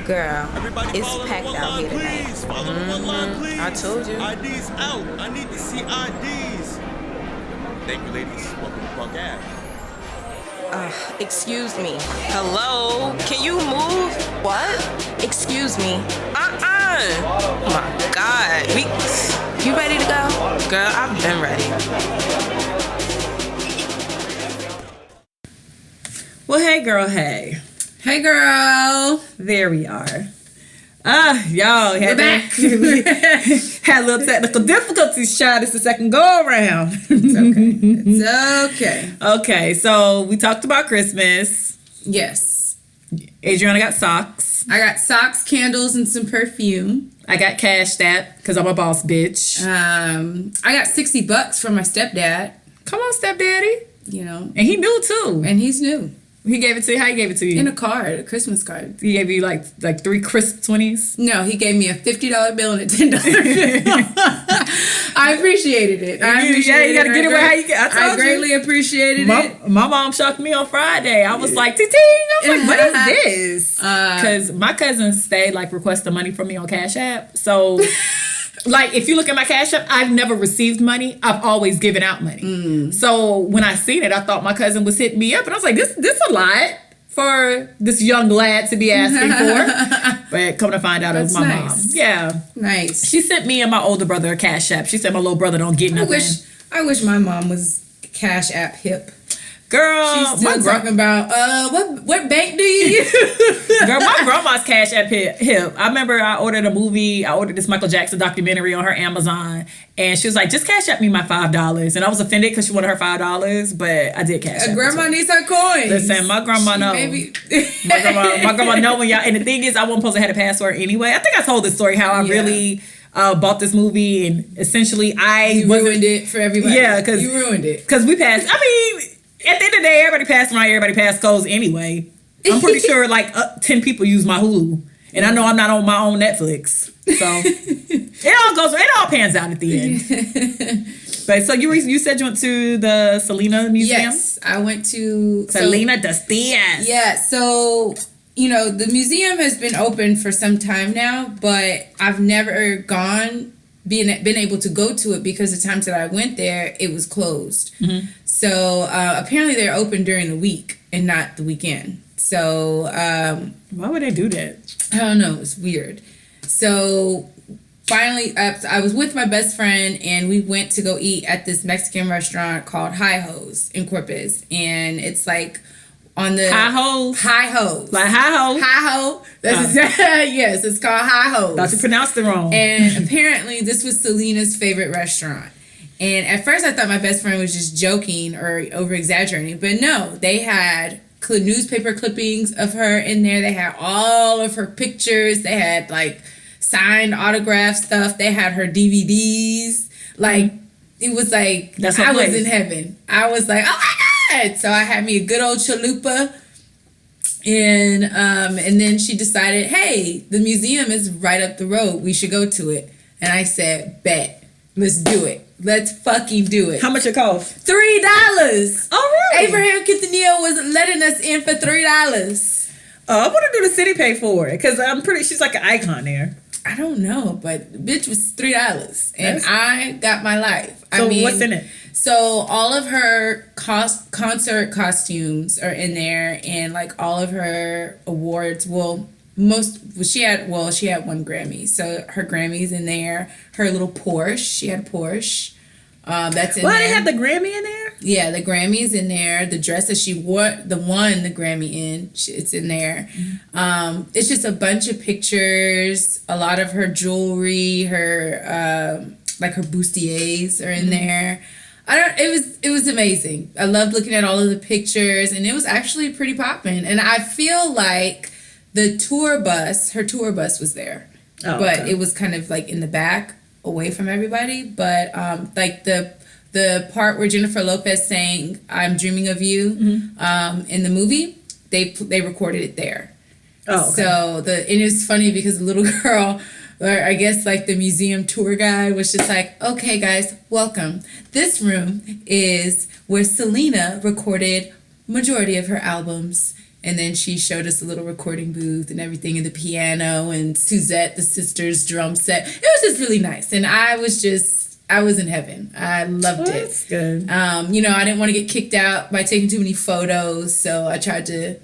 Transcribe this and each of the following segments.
Girl, Everybody it's packed out here tonight. Please follow the one line, please. I told you. IDs out. I need to see IDs. Thank you, ladies. Welcome to Park Ave. Excuse me. Hello? Can you move? What? Excuse me. Oh my God. You ready to go? Girl, I've been ready. Well, hey, girl, hey. Hey, girl. There we are. Y'all We're back. had a little technical difficulties, child. It's the second go around. It's okay. Okay, so we talked about Christmas. Yes. Adrianna got socks. I got socks, candles, and some perfume. I got Cash App because I'm a boss bitch. I got $60 from my stepdad. Come on, stepdaddy. You know. And he knew too. And he's new. He gave it to you. How he gave it to you? In a card, a Christmas card. He gave you like 3 crisp 20s? No, he gave me a $50 bill and a $10 bill. I appreciated it. You gotta get it where how you get. I greatly appreciated it. My mom shocked me on Friday. I was like, TT. I was like, what is this? Because my cousin stayed like requesting money from me on Cash App. So, like, if you look at my Cash App, I've never received money. I've always given out money. So when I seen it, I thought my cousin was hitting me up, and I was like, this a lot for this young lad to be asking for. But come to find out, it was my mom. Yeah, Nice. she sent me and my older brother a Cash App. She said my little brother don't get nothing. I wish my mom was Cash App hip. Girl, She's still talking about what bank do you use? Girl, my grandma's Cash App hip. I remember I ordered a movie. I ordered this Michael Jackson documentary on her Amazon, and she was like, "Just Cash App me my $5." And I was offended because she wanted her $5, but I did Cash App. Grandma needs her coins. Listen, my grandma knows. My grandma know when y'all. And the thing is, I wasn't supposed to have a password anyway. I think I told this story how I really bought this movie, and essentially you ruined it for everybody. Yeah, because you ruined it. Because we passed. I mean, at the end of the day, everybody passed around. Everybody passed codes anyway. I'm pretty sure like 10 people use my Hulu, and I know I'm not on my own Netflix. So it all pans out at the end. But so you said you went to the Selena Museum? Yes, I went to Selena Diaz. Yeah, so you know the museum has been open for some time now, but I've never been able to go to it because the times that I went there, it was closed. Mm-hmm. So apparently they're open during the week and not the weekend. So why would they do that? I don't know. It's weird. So finally, I was with my best friend and we went to go eat at this Mexican restaurant called Hi Ho's in Corpus, and it's like on the Hi Ho's. Like Hi Ho. Hi Ho. That's yes, it's called Hi Ho's. Thought you pronounced it wrong. And apparently this was Selena's favorite restaurant. And at first I thought my best friend was just joking or over exaggerating, but no, they had newspaper clippings of her in there. They had all of her pictures. They had like signed autograph stuff. They had her DVDs. Like it was like I was in heaven. I was like, oh my God. So I had me a good old chalupa. And then she decided, hey, the museum is right up the road. We should go to it. And I said, bet. Let's do it. Let's fucking do it. How much it cost? $3. Oh, really? Abraham Quintanilla was letting us in for $3. Oh, I want to do the city pay for it because I'm pretty. She's like an icon there. I don't know, but bitch was $3, and I got my life. So I mean, what's in it? So all of her concert costumes are in there, and like all of her awards. She had one Grammy, so her Grammy's in there. Her little Porsche, she had a Porsche. That's in there. Why they have the Grammy in there? Yeah, the Grammy's in there. The dress that she wore, the Grammy in, it's in there. Mm-hmm. It's just a bunch of pictures. A lot of her jewelry, her like her bustiers are in there. It was amazing. I loved looking at all of the pictures, and it was actually pretty popping. And I feel like her tour bus was there, but it was kind of like in the back, away from everybody. But like the part where Jennifer Lopez sang "I'm Dreaming of You" in the movie, they recorded it there. Oh, okay. So and it's funny because the little girl, or I guess like the museum tour guide, was just like, "Okay, guys, welcome. This room is where Selena recorded majority of her albums. And then she showed us a little recording booth and everything, and the piano, and Suzette, the sister's drum set. It was just really nice. And I was in heaven. I loved it. That's good. You know, I didn't want to get kicked out by taking too many photos, so I tried to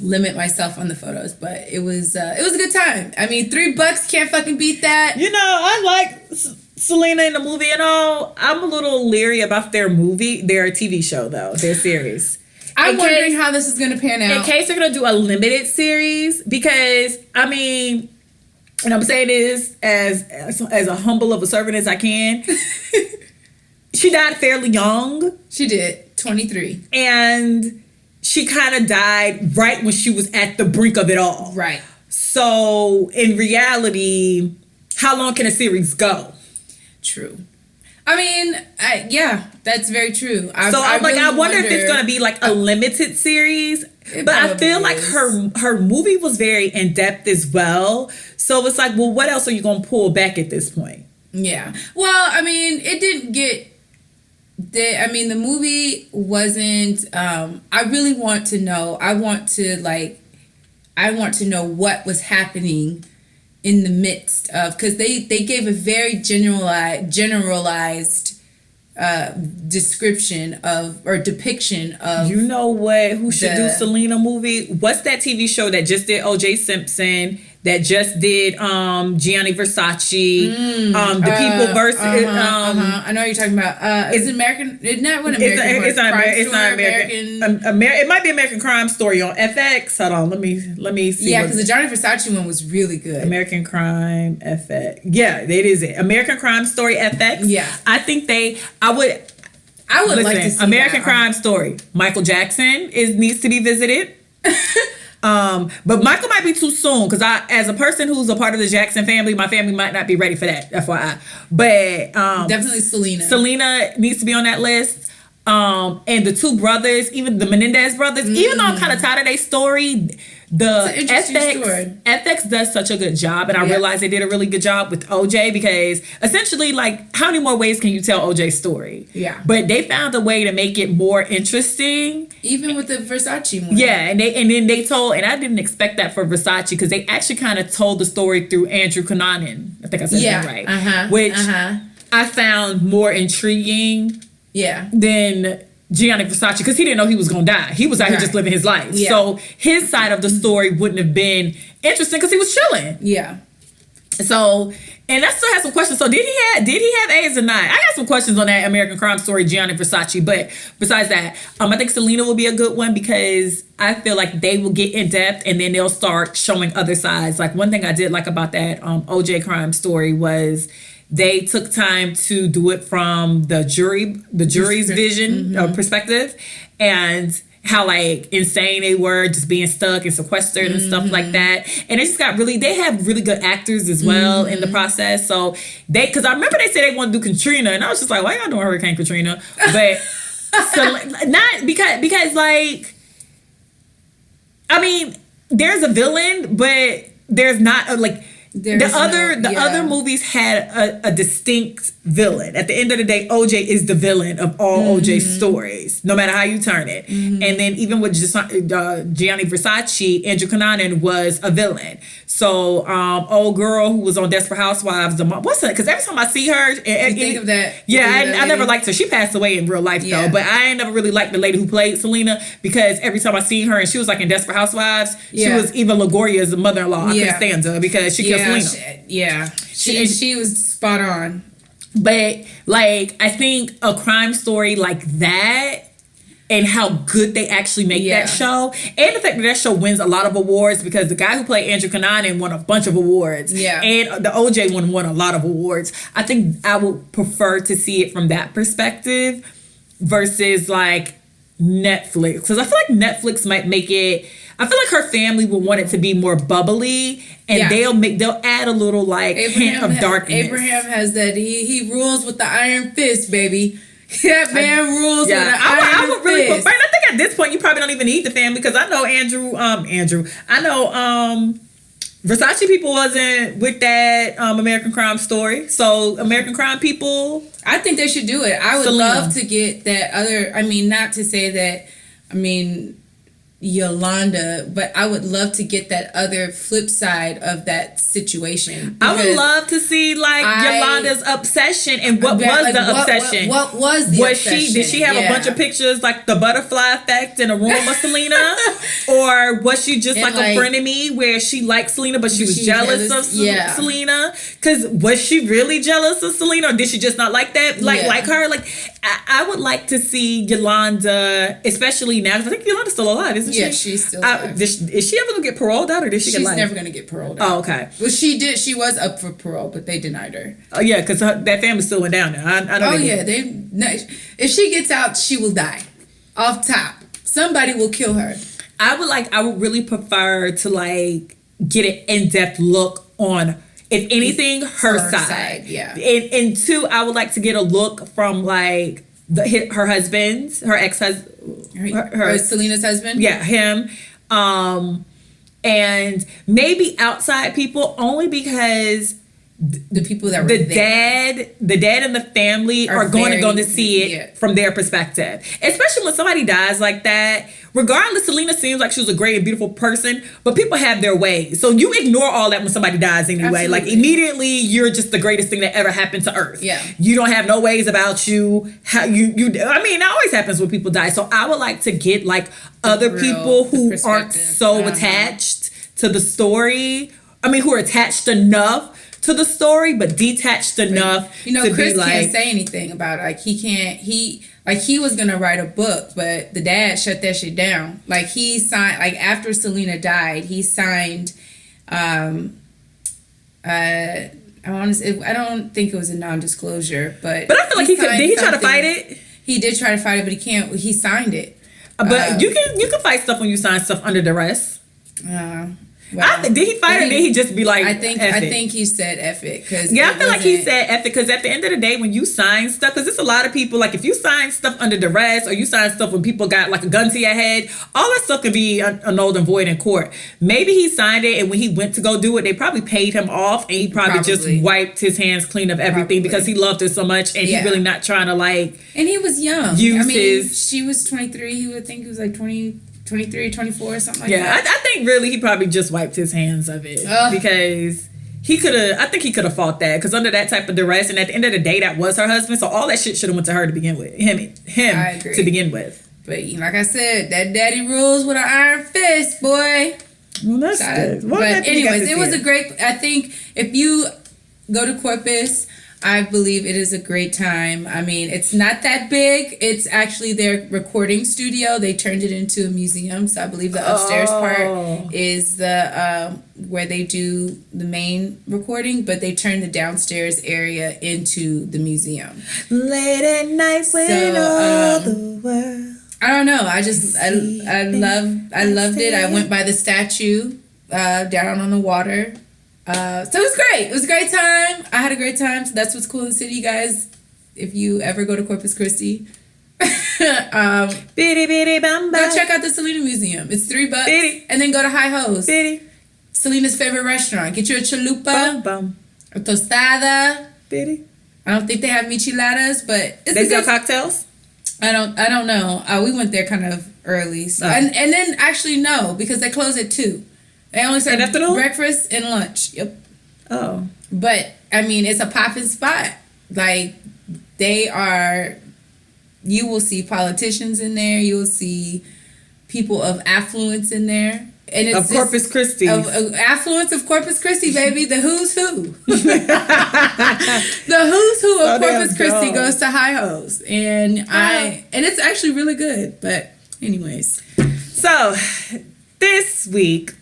limit myself on the photos. But it was a good time. I mean, $3 can't fucking beat that. You know, I like Selena in the movie and all. I'm a little leery about their TV show though, their series. I'm wondering how this is going to pan out. In case they're going to do a limited series, because I mean, and I'm saying this as a humble of a servant as I can. She died fairly young. She did, 23. And she kind of died right when she was at the brink of it all. Right. So in reality, how long can a series go? True. I mean, yeah, that's very true. I wonder if it's going to be like a limited series. But I feel like her movie was very in depth as well. So it's like, well, what else are you going to pull back at this point? Yeah. Well, I mean, it didn't get. The movie wasn't. I really want to know. I want to know what was happening in the midst of, because they gave a very generalized description of, or depiction of, you know what, who should do Selena movie? What's that TV show that just did O.J. Simpson, that just did Gianni Versace, the People versus I know what you're talking about. Is it American? It's not what American. It's not American. It might be American Crime Story on FX. Hold on, let me see. Yeah, because the Gianni Versace one was really good. American Crime FX. Yeah, it is it. American Crime Story FX. Yeah, I think I would listen, like to see American Crime Story. Michael Jackson needs to be visited. But Michael might be too soon, because as a person who's a part of the Jackson family, my family might not be ready for that, FYI. But definitely Selena. Selena needs to be on that list. And the two brothers, even the Menendez brothers, even though I'm kind of tired of their story, FX does such a good job, and I realized they did a really good job with OJ, because essentially, like, how many more ways can you tell OJ's story? Yeah. But they found a way to make it more interesting. Even with the Versace one. Yeah, and then they told, and I didn't expect that for Versace, because they actually kind of told the story through Andrew Cunanan. I think I said that right. Which I found more intriguing than Gianni Versace, because he didn't know he was going to die. He was out here just living his life. Yeah. So his side of the story wouldn't have been interesting, because he was chilling. Yeah. So, and I still have some questions. So did he have AIDS or not? I got some questions on that American Crime Story, Gianni Versace. But besides that, I think Selena will be a good one, because I feel like they will get in depth, and then they'll start showing other sides. Like, one thing I did like about that OJ Crime Story was they took time to do it from the jury's vision perspective, and how like insane they were, just being stuck and sequestered and stuff like that. And they have really good actors as well in the process. So because I remember they said they wanted to do Katrina, and I was just like, why y'all doing Hurricane Katrina? But so not because like, I mean, there's a villain, but there's not the other movies had a distinct villain. At the end of the day, OJ is the villain of all OJ stories, no matter how you turn it. And then even with Gianni Versace, Andrew Cunanan was a villain. So old girl who was on Desperate Housewives, what's that? Because every time I see her, think of that. Yeah, I never liked her. She passed away in real life though, but I ain't never really liked the lady who played Selena, because every time I see her, and she was like in Desperate Housewives, she was Eva Longoria's mother-in-law. I couldn't stand her because she killed Selena. She was spot on. But like, I think a crime story like that, and how good they actually make that show, and the fact that show wins a lot of awards, because the guy who played Andrew Cunanan won a bunch of awards, and the OJ one won a lot of awards. I think I would prefer to see it from that perspective versus like Netflix, because I feel like Netflix might make it. I feel like her family will want it to be more bubbly, and they'll add a little like hint of darkness. Abraham has that. He rules with the iron fist, baby. That man rules with the iron fist. I think at this point you probably don't even need the family, because I know I know Versace people wasn't with that American Crime Story. So American Crime people, I think they should do it. I would love to get that other. I mean, not to say that. I mean, Yolanda, but I would love to get that other flip side of that situation. I would love to see like Yolanda's obsession and what was the obsession. What was the obsession? Did she have a bunch of pictures like the butterfly effect in a room of Selena, or was she just like a frenemy where she liked Selena but she was jealous of Selena? Because was she really jealous of Selena, or did she just not like that like her? Like I would like to see Yolanda, especially now, because I think Yolanda's still alive, isn't she? Yeah, she's still alive. Is she ever gonna get paroled out, or did she get life? She's never gonna get paroled out. Oh, okay. Well, she did. She was up for parole, but they denied her. Oh yeah, because that family still went down there. I know. Oh yeah, if she gets out, she will die. Off top, somebody will kill her. I would really prefer to like get an in-depth look on, if anything, her side. Yeah. And two, I would like to get a look from like her husband's, her ex-husband, her Selena's husband. Yeah, him. And maybe outside people, only because the people that were the dad and the family are going to see it from their perspective, especially when somebody dies like that. Regardless, Selena seems like she was a great and beautiful person, but people have their ways, so you ignore all that when somebody dies anyway. Absolutely. Like immediately you're just the greatest thing that ever happened to earth. Yeah, you don't have no ways about you, how you I mean, that always happens when people die. So I would like to get like other people who aren't so attached to the story. I mean, who are attached enough to the story, but detached enough. To Chris be like, can't say anything about it. Like he was gonna write a book, but the dad shut that shit down. Like he signed, like after Selena died, he signed. I don't think it was a non-disclosure, but I feel like he could. Did he try to fight it? He did try to fight it, but he can't. He signed it. But you can fight stuff when you sign stuff under duress. Well, did he fight or did he just be like, I think he said F it. I feel like he said F it because at the end of the day, when you sign stuff, because there's a lot of people, like if you sign stuff under duress or you sign stuff when people got like a gun to your head, all that stuff can be annulled and void in court. Maybe he signed it and when he went to go do it, they probably paid him off and he probably just wiped his hands clean of everything because he loved her so much and he's really not trying to like. And he was young. She was 23. He would think he was like 23, 24, something like that. Yeah, I think really he probably just wiped his hands of it because I think he could have fought that because under that type of duress and at the end of the day, that was her husband. So all that shit should have went to her to begin with. Him to begin with. But like I said, that daddy rules with an iron fist, boy. Well, that's good. Well, but anyways, it was a great, I think if you go to Corpus, I believe it is a great time. I mean, it's not that big. It's actually their recording studio. They turned it into a museum. So I believe the upstairs part is the where they do the main recording, but they turned the downstairs area into the museum. Late at night when all the world. I don't know. I loved it. I went by the statue down on the water. So it was great. It was a great time. I had a great time. So that's what's cool in the city, guys. If you ever go to Corpus Christi, go check out the Selena Museum. It's $3, and then go to High Ho's. Selena's favorite restaurant. Get you a chalupa, a tostada. I don't think they have micheladas, but they sell cocktails. I don't know. We went there kind of early, so and then actually no, because they close at 2. They only serve breakfast and lunch. Yep. Oh. But, I mean, it's a popping spot. Like, you will see politicians in there. You will see people of affluence in there. And it's of Corpus Christi. Of affluence of Corpus Christi, baby. The who's who. The who's who of Corpus Christi goes to High Ho's. And and it's actually really good. But, anyways. So, this week,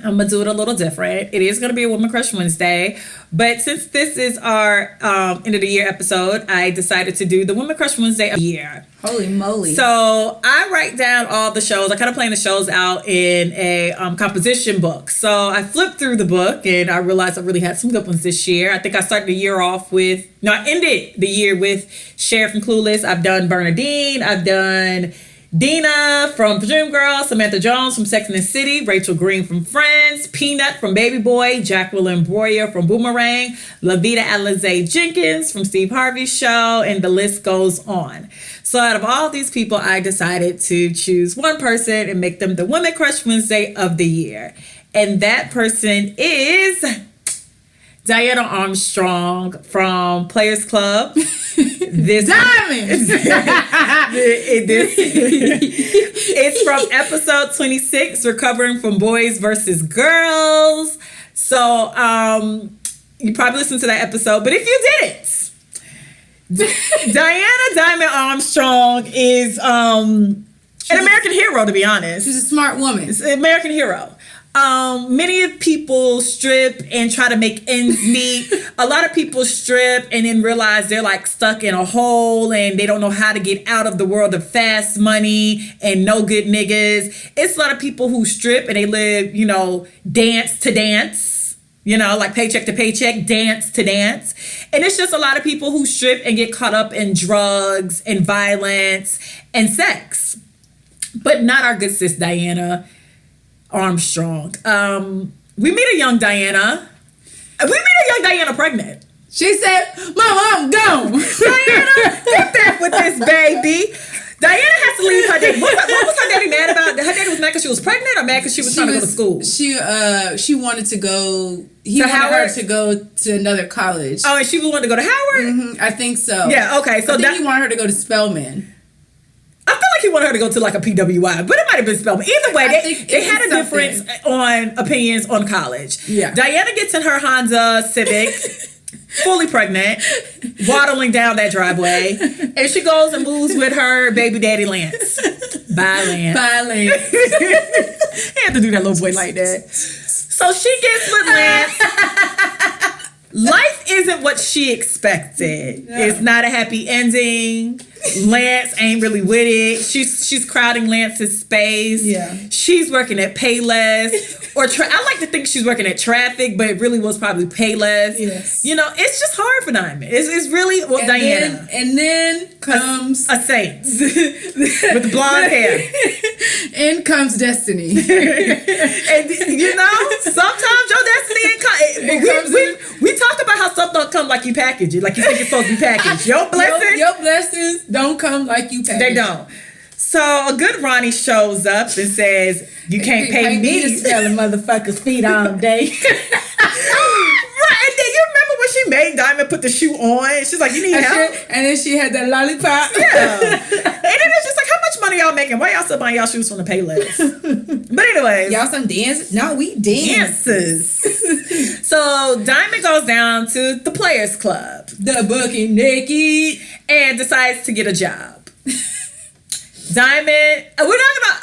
I'm going to do it a little different. It is going to be a Woman Crush Wednesday. But since this is our end of the year episode, I decided to do the Woman Crush Wednesday of the year. Holy moly. So I write down all the shows. I kind of plan the shows out in a composition book. So I flipped through the book and I realized I really had some good ones this year. I think I started the year off I ended the year with Sheriff and Clueless. I've done Bernadine. I've done Dina from Dreamgirls, Samantha Jones from Sex and the City, Rachel Green from Friends, Peanut from Baby Boy, Jacqueline Breuer from Boomerang, Lavita Alizé Jenkins from Steve Harvey's show, and the list goes on. So out of all these people, I decided to choose one person and make them the Women Crush Wednesday of the year. And that person is Diana Armstrong from Players Club. This Diamond! It's from episode 26, Recovering from Boys versus Girls. So you probably listened to that episode, but if you didn't, Diana Diamond Armstrong is an American hero, to be honest. She's a smart woman. It's an American hero. Many people strip and try to make ends meet. A lot of people strip and then realize they're like stuck in a hole and they don't know how to get out of the world of fast money and no good niggas. It's a lot of people who strip and they live, you know, dance to dance, you know, like paycheck to paycheck, dance to dance. And it's just a lot of people who strip and get caught up in drugs and violence and sex. But not our good sis Diana Armstrong. We meet a young Diana. We meet a young Diana pregnant. She said, Mama, I'm gone. Diana, get back with this baby. Diana has to leave her daddy. What was her daddy mad about? Her daddy was mad because she was pregnant or mad because she was trying to go to school? She wanted to go. He To wanted Howard? her to go to another college. Oh, and she wanted to go to Howard? Mhm, I think so. Yeah, okay. So I think he wanted her to go to Spelman. I feel like he wanted her to go to like a PWI, but it might have been Spelman. Either way, I think they it had a was something. difference on opinions on college. Yeah. Diana gets in her Honda Civic, fully pregnant, waddling down that driveway, and she goes and moves with her baby daddy Lance. Bye, Lance. Bye, Lance. He had to do that little boy like that. So she gets with Lance. Life isn't what she expected. No. It's not a happy ending. Lance ain't really with it. She's crowding Lance's space. Yeah. She's working at Payless. I like to think she's working at Traffic, but it really was probably Payless. Yes. You know, it's just hard for Diamond. It's really Diana. And then comes A saint with the blonde hair. in comes Destiny. And you know, sometimes your destiny ain't come. We talk about how stuff don't come like you package it, like you think it's supposed to be packaged. Your blessings, Your blessings don't come like you package. they don't. So a good Ronnie shows up and says, "You can't pay me to smell a motherfucker's feet all day." Right, and then you remember when she made Diamond put the shoe on? She's like, "You need help." And then she had that lollipop. Yeah. And then it's just like, how much money y'all making? Why y'all still buying y'all shoes from the Payless? But anyways. Y'all some dancers? No, we dance. Dancers. So Diamond goes down to the Players Club. The Bucky Naked. And decides to get a job. Diamond, we're not gonna,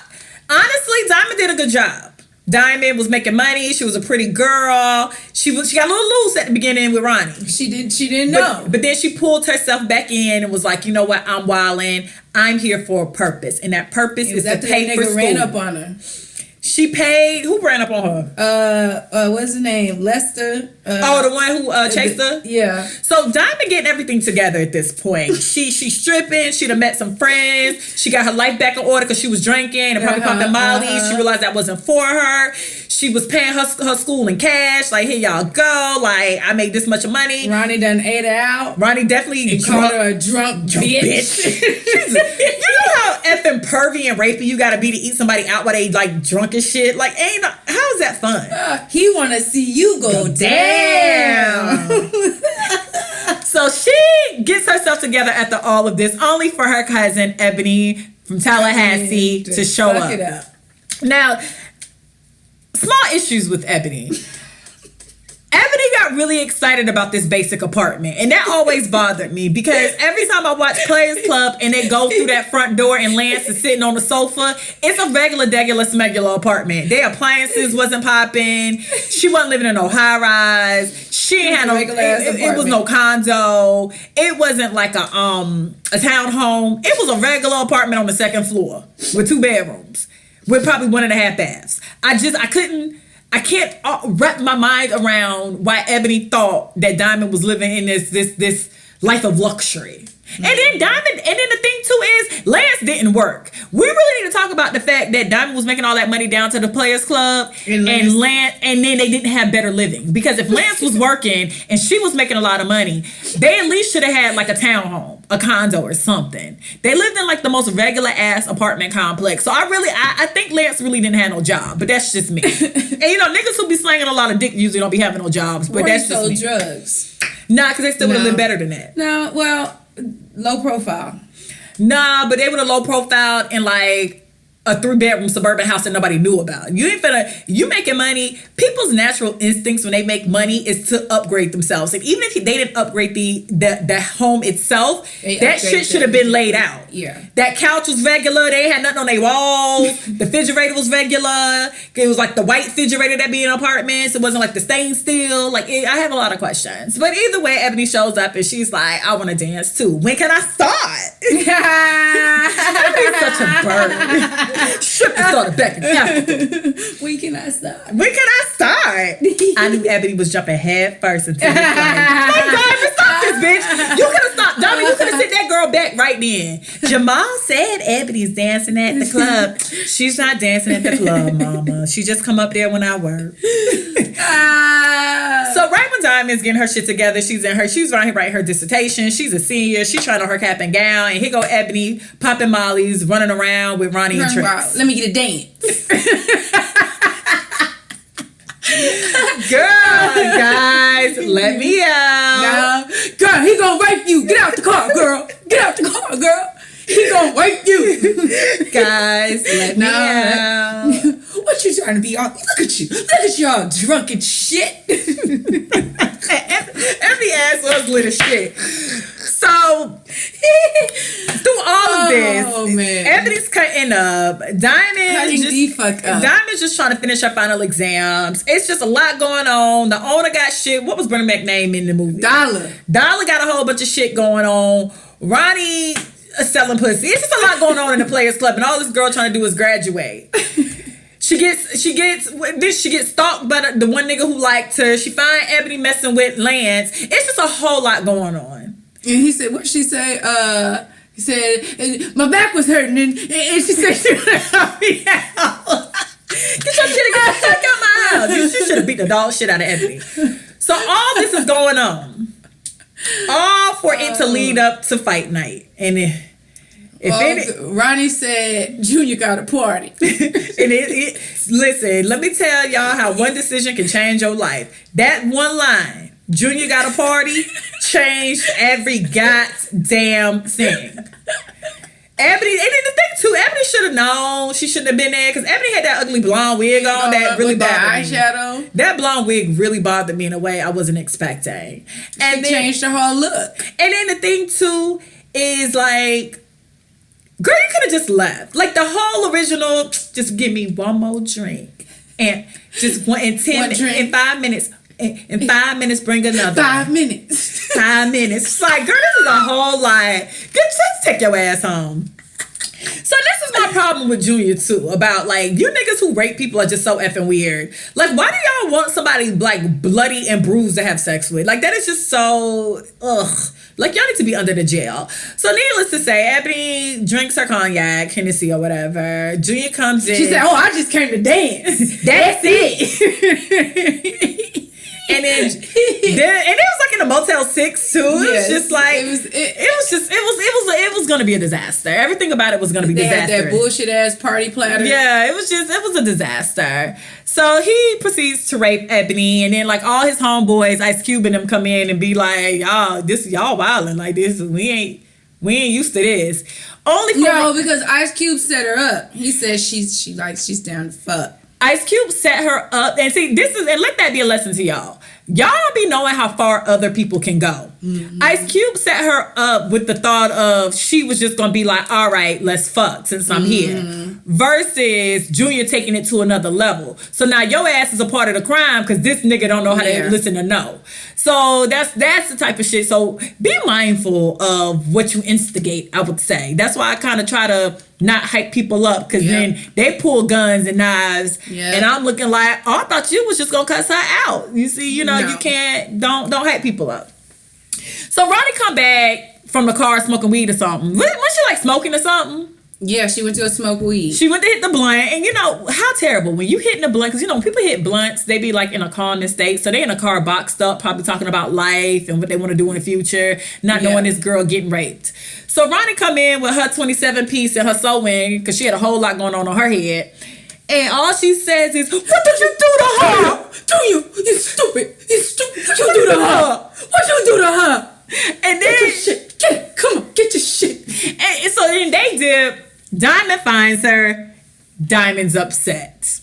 honestly, Diamond did a good job. Diamond was making money. She was a pretty girl. She got a little loose at the beginning with Ronnie. She didn't know. But then she pulled herself back in and was like, you know what? I'm wildin'. I'm here for a purpose. And that purpose is to pay for nigga school. ran up on her. She paid, who ran up on her? What's his name? Lester. The one who chased her? Yeah. So Diamond getting everything together at this point. She's stripping. She'd have met some friends. She got her life back in order because she was drinking and probably popping Molly. She realized that wasn't for her. She was paying her school in cash. Like, here y'all go. Like, I made this much money. Ronnie done ate her out. Ronnie definitely Called her a drunk bitch. You know how effing pervy and rapey you gotta be to eat somebody out while they like drunk as shit? Like, how is that fun? He wanna see you go down. So she gets herself together after all of this, only for her cousin Ebony from Tallahassee to show Fuck it up. up. Now, small issues with Ebony. Ebony got really excited about this basic apartment, and that always bothered me because every time I watch Players Club and they go through that front door and Lance is sitting on the sofa, it's a regular, smegular apartment. Their appliances wasn't popping. She wasn't living in no high rise. She ain't had no. It was no condo. It wasn't like a townhome. It was a regular apartment on the second floor with 2 bedrooms with probably 1.5 baths. I can't wrap my mind around why Ebony thought that Diamond was living in this life of luxury. And then Diamond, and then the thing too is Lance didn't work. We really need to talk about the fact that Diamond was making all that money down to the Players Club and Lance, and then they didn't have better living. Because if Lance was working and she was making a lot of money, they at least should have had like a townhome, a condo or something. They lived in like the most regular ass apartment complex. So I think Lance really didn't have no job, but that's just me. And you know, niggas who be slanging a lot of dick usually don't be having no jobs, but that's just me. Drugs. Nah, because they still would have lived better than that. No, well, low profile. Nah, but they would have low profiled in like a 3-bedroom suburban house that nobody knew about. You making money. People's natural instincts when they make money is to upgrade themselves. And even if they didn't upgrade the home itself, that shit should have been laid out. Yeah. That couch was regular. They had nothing on their walls. The refrigerator was regular. It was like the white refrigerator that be in apartments. It wasn't like the stained steel. I have a lot of questions. But either way, Ebony shows up and she's like, I want to dance too. When can I start? Ebony's such a bird. Shook and started back and forth. When can I start? I knew Ebony was jumping head first until he was like, hey, Diamond, stop this, bitch. You could have stopped. Diamond, you could have sent that girl back right then. Jamal said Ebony's dancing at the club. She's not dancing at the club, mama. She just come up there when I work. So right when Diamond's getting her shit together, she's writing her dissertation. She's a senior. She's trying on her cap and gown. And here go Ebony popping mollies, running around with Ronnie and Trix. Let me get a dance. Girl, guys, let me out. No. Girl, he gonna rape you. Get out the car, girl. Get out the car, girl. He gonna rape you. Guys, let me out. What you trying to be on? Look at you. Look at y'all drunken shit. Every ass was lit as shit. So, through all of this, man. Ebony's cutting up. Diamond's just trying to finish her final exams. It's just a lot going on. The owner got shit. What was Bernie Mac's name in the movie? Dollar got a whole bunch of shit going on. Ronnie selling pussy. It's just a lot going on in the Players Club, and all this girl trying to do is graduate. She gets stalked by the one nigga who liked her. She find Ebony messing with Lance. It's just a whole lot going on. And he said, what she say? He said, my back was hurting, and she said she was help me out. Get your shit out my house. She should have beat the dog shit out of Ebony. So all this is going on. All for it to lead up to fight night. And Ronnie said Junior got a party. And listen, let me tell y'all how one decision can change your life. That one line, Junior got a party, changed every goddamn thing. Ebony, and then the thing too, Ebony should have known she shouldn't have been there because Ebony had that ugly blonde wig on that really bothered me. Eyeshadow. That blonde wig really bothered me in a way I wasn't expecting. And it changed her whole look. And then the thing too is like, girl, you could have just left. Like the whole original, just give me one more drink. And just in 5 minutes. In 5 minutes, bring another. 5 minutes. 5 minutes. It's like, girl, this is a whole lot. Just take your ass home. So this is my problem with Junior too. About like, you niggas who rape people are just so effing weird. Like, why do y'all want somebody like bloody and bruised to have sex with? Like, that is just so ugh. Like, y'all need to be under the jail. So needless to say, Ebony drinks her cognac, Hennessy or whatever. Junior comes in. She said, "Oh, I just came to dance. That's it." And then it was like in a Motel 6 too. It was just like it was gonna be a disaster. Everything about it was gonna be disaster. They had that bullshit ass party platter. Yeah, it was a disaster. So he proceeds to rape Ebony, and then like all his homeboys, Ice Cube and them come in and be like, y'all wilding like this. We ain't used to this. Because Ice Cube set her up. He says she's down to fuck. Ice Cube set her up, and see, and let that be a lesson to y'all. Y'all don't be knowing how far other people can go. Mm-hmm. Ice Cube set her up with the thought of she was just gonna be like, all right, let's fuck since I'm here. Versus Junior taking it to another level. So now your ass is a part of the crime because this nigga don't know how to listen to no. So that's the type of shit. So be mindful of what you instigate, I would say. That's why I kind of try to not hype people up because then they pull guns and knives and I'm looking like, oh, I thought you was just gonna cuss her out. You see, you can't don't hype people up. So Ronnie come back from the car smoking weed or something. Was she like smoking or something? Yeah, she went to go smoke weed. She went to hit the blunt, and you know how terrible when you hitting the blunt, because you know when people hit blunts, they be like in a calmness state, so they in a car boxed up, probably talking about life and what they want to do in the future, not knowing this girl getting raped. So Ronnie come in with her 27 piece and her sewing, because she had a whole lot going on her head, and all she says is, "What did you do to her? Do you? You stupid! You stupid! What you do to her? What you do to her?" And then get your shit. Come on, get your shit. And so then they dip. Diamond finds her. Diamond's upset.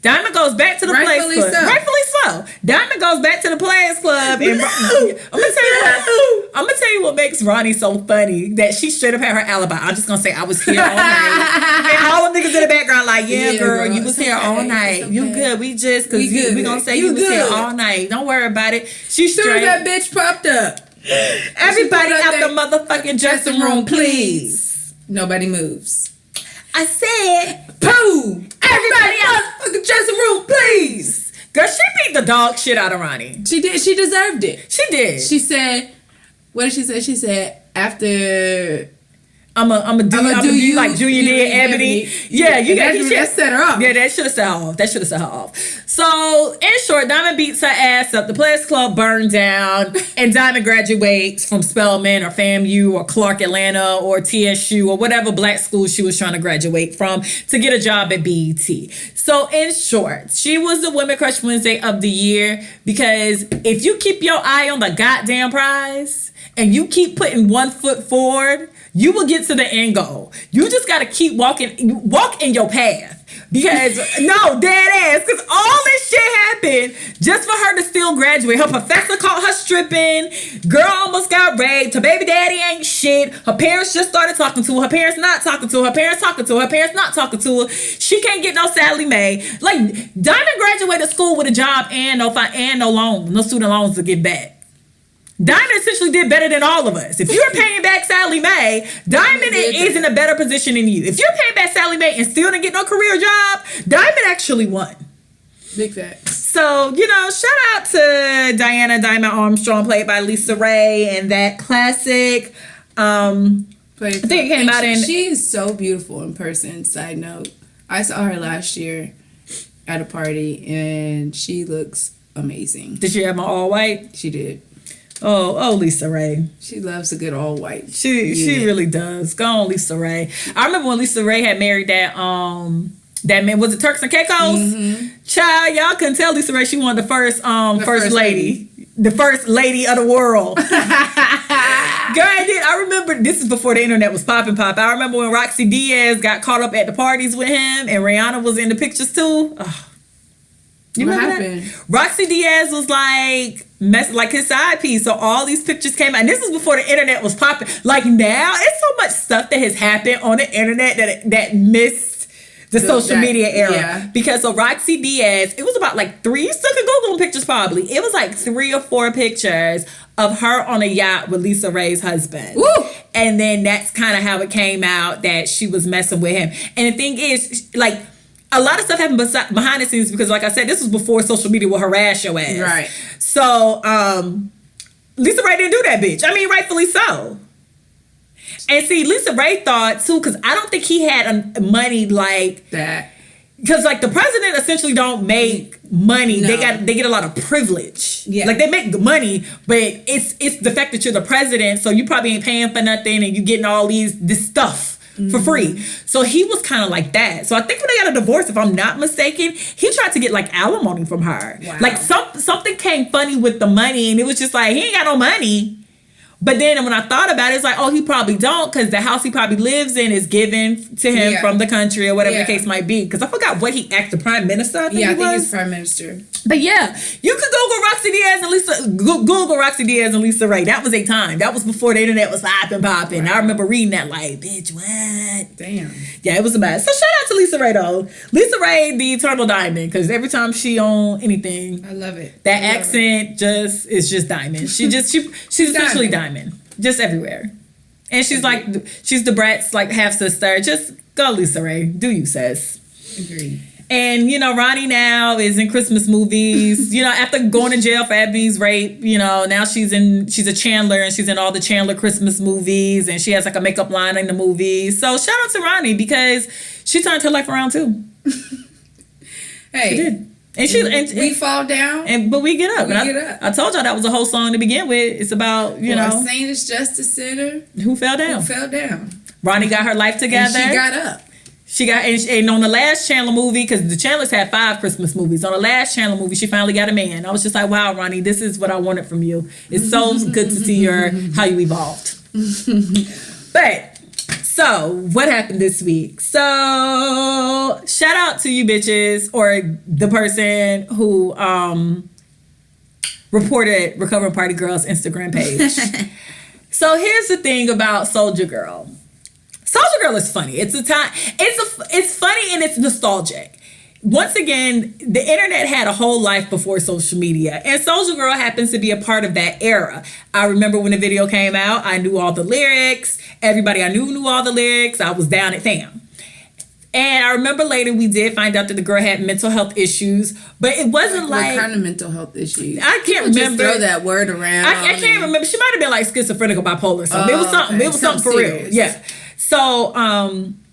Diamond goes back to the Players Club. Rightfully so. Diamond goes back to the Players Club. And I'm gonna tell you what makes Ronnie so funny. That she straight up had her alibi. I'm just gonna say I was here all night. And all the niggas in the background like, yeah, girl, you was here all night. Okay. You good. We just, cause we gonna say you was here all night. Don't worry about it. She's straight. Soon as that bitch popped up. Everybody out the motherfucking dressing room, please. Nobody moves. I said, pooh! Everybody out the dressing room, please. Girl, she beat the dog shit out of Ronnie. She did. She deserved it. She did. She said, what did she say? She said, after... I'm a do you like Junior did Ebony. Yeah, you got that set her off. Yeah, that should have set her off. So in short, Diamond beats her ass up. The Players Club burned down, and Diamond graduates from Spelman or FAMU or Clark Atlanta or TSU or whatever black school she was trying to graduate from to get a job at BET. So in short, she was the Women Crush Wednesday of the year, because if you keep your eye on the goddamn prize and you keep putting one foot forward, you will get to the end goal. You just got to keep walk in your path. Because, no, dead ass, because all this shit happened just for her to still graduate. Her professor caught her stripping. Girl almost got raped. Her baby daddy ain't shit. Her parents just started talking to her. Her parents not talking to her. Her parents talking to her. Her parents not talking to her. She can't get no Sally Mae. Like, Diamond graduated school with a job and no loans, no student loans to get back. Diamond essentially did better than all of us. If you're paying back Sally Mae, Diamond is in a better position than you. If you're paying back Sally Mae and still didn't get no career job, Diamond actually won. Big facts. So, you know, shout out to Diana Diamond Armstrong, played by Lisa Ray, and that classic. I think it came out in... She is so beautiful in person, side note. I saw her last year at a party, and she looks amazing. Did she have my all white? She did. Oh, Lisa Ray. She loves a good all white. She really does. Go on, Lisa Ray. I remember when Lisa Ray had married that man, was it Turks and Caicos? Mm-hmm. Child, y'all couldn't tell Lisa Ray she wanted the first lady. The first lady of the world. Girl, I remember, this is before the internet was popping. I remember when Roxy Diaz got caught up at the parties with him and Rihanna was in the pictures too. Oh. You what remember happened? That? Roxy Diaz was like his side piece. So all these pictures came out. And this was before the internet was popping. Like now, it's so much stuff that has happened on the internet that missed the social media era. Yeah. Because so Roxy Diaz, it was about like 3, you still can Google them pictures probably. It was like 3 or 4 pictures of her on a yacht with Lisa Ray's husband. Woo! And then that's kind of how it came out that she was messing with him. And the thing is, like, a lot of stuff happened behind the scenes because, like I said, this was before social media would harass your ass. Right. So, Lisa Ray didn't do that, bitch. I mean, rightfully so. And see, Lisa Ray thought, too, because I don't think he had money like that. Because, like, the president essentially don't make money. No. They get a lot of privilege. Yeah. Like, they make money, but it's the fact that you're the president, so you probably ain't paying for nothing, and you getting all this stuff for free. So he was kind of like that. So I think when they got a divorce, if I'm not mistaken, he tried to get like alimony from her. Wow. Like something came funny with the money, and it was just like, he ain't got no money. But then when I thought about it, it's like, oh, he probably don't, because the house he probably lives in is given to him from the country or whatever the case might be. Because I forgot what he acted, the prime minister, I think he's prime minister. But yeah, you could Google Roxy Diaz and Lisa Ray. That was a time. That was before the internet was popping. Right. I remember reading that like, bitch, what? Damn. Yeah, it was a mess. So shout out to Lisa Ray though. Lisa Ray, the eternal diamond, because every time she on anything, I love it. That accent is just diamond. She's essentially diamond, just everywhere. And she's like, she's the Brat's like half sister. Just go, Lisa Ray. Do you, sis? Agreed. And, you know, Ronnie now is in Christmas movies. You know, after going to jail for Ebony's rape, you know, now she's a Chandler and she's in all the Chandler Christmas movies. And she has like a makeup line in the movies. So shout out to Ronnie because she turned her life around too. Hey. She did. And we fall down. But we get up. We get up. I told y'all that was a whole song to begin with. It's about, you know. Our Saint Justice Center. Who fell down. Ronnie got her life together. And she got up. And on the last Chandler movie, because the Chandlers had 5 Christmas movies. On the last Chandler movie, she finally got a man. I was just like, wow, Ronnie, this is what I wanted from you. It's so good to see how you evolved. But, so, what happened this week? So, shout out to you bitches, or the person who reported Recovering Party Girl's Instagram page. So, here's the thing about Soulja Girl. Soulja Girl is funny. It's funny and it's nostalgic. Once again, the internet had a whole life before social media, and Soulja Girl happens to be a part of that era. I remember when the video came out, I knew all the lyrics. Everybody I knew all the lyrics. I was down at fam. And I remember later we did find out that the girl had mental health issues, but it wasn't like... What kind of mental health issues? I can't remember. Just throw that word around. I can't remember. She might have been like schizophrenic or bipolar or something. It was something. Okay. It was something for serious. real. Yeah. So,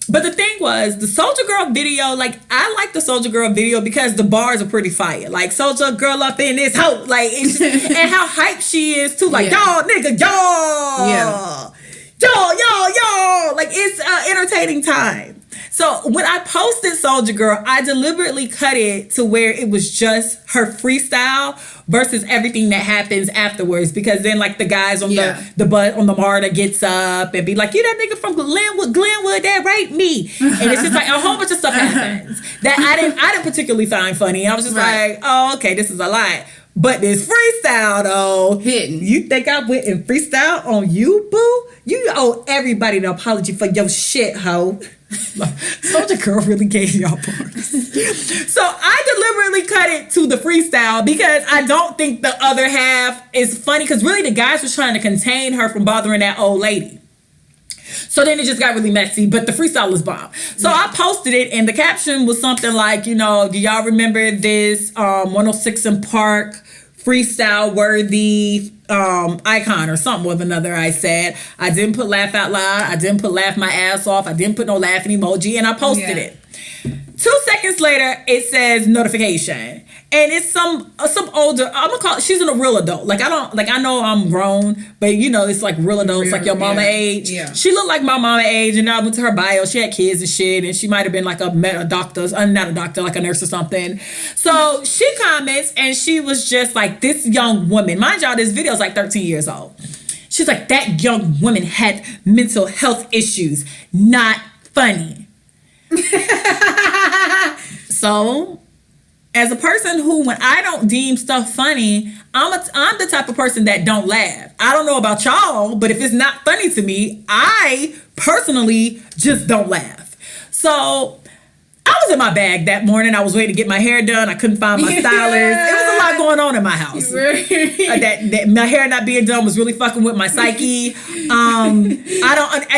but the thing was, the Soulja Girl video, like, I like the Soulja Girl video because the bars are pretty fire. Like, Soulja Girl up in this hoe. Like, it's just, and how hype she is, too. Like, y'all, nigga, y'all. Yeah. Y'all. Like, it's an entertaining time. So when I posted Soulja Girl, I deliberately cut it to where it was just her freestyle versus everything that happens afterwards. Because then like the guys on the bus on the Marta gets up and be like, you that nigga from Glenwood that raped me. And it's just like a whole bunch of stuff happens that I didn't particularly find funny. I was just like, oh, okay, this is a lot. But this freestyle though, hitting. You think I went and freestyle on you, boo? You owe everybody an apology for your shit, hoe. Soulja Girl really gave y'all bars. So I deliberately cut it to the freestyle because I don't think the other half is funny, because really the guys was trying to contain her from bothering that old lady. So then it just got really messy, but the freestyle was bomb. So I posted it and the caption was something like, you know, do y'all remember this 106 in Park freestyle worthy icon or something with another? I said, I didn't put laugh out loud. I didn't put laugh my ass off. I didn't put no laughing emoji, and I posted it. 2 seconds later, it says notification. And it's some older, I'm gonna call it, she's a real adult. Like I know I'm grown, but you know, it's like real adults, like your mama age. Yeah. She looked like my mama age, and I went to her bio, she had kids and shit, and she might have been like a doctor, not a doctor, like a nurse or something. So she comments, and she was just like, this young woman, mind y'all, this video is like 13 years old. She's like, that young woman had mental health issues, not funny. So, as a person who, when I don't deem stuff funny, I'm the type of person that don't laugh. I don't know about y'all, but if it's not funny to me, I personally just don't laugh. So, I was in my bag that morning. I was waiting to get my hair done. I couldn't find my stylist. It was a lot going on in my house. That my hair not being done was really fucking with my psyche. And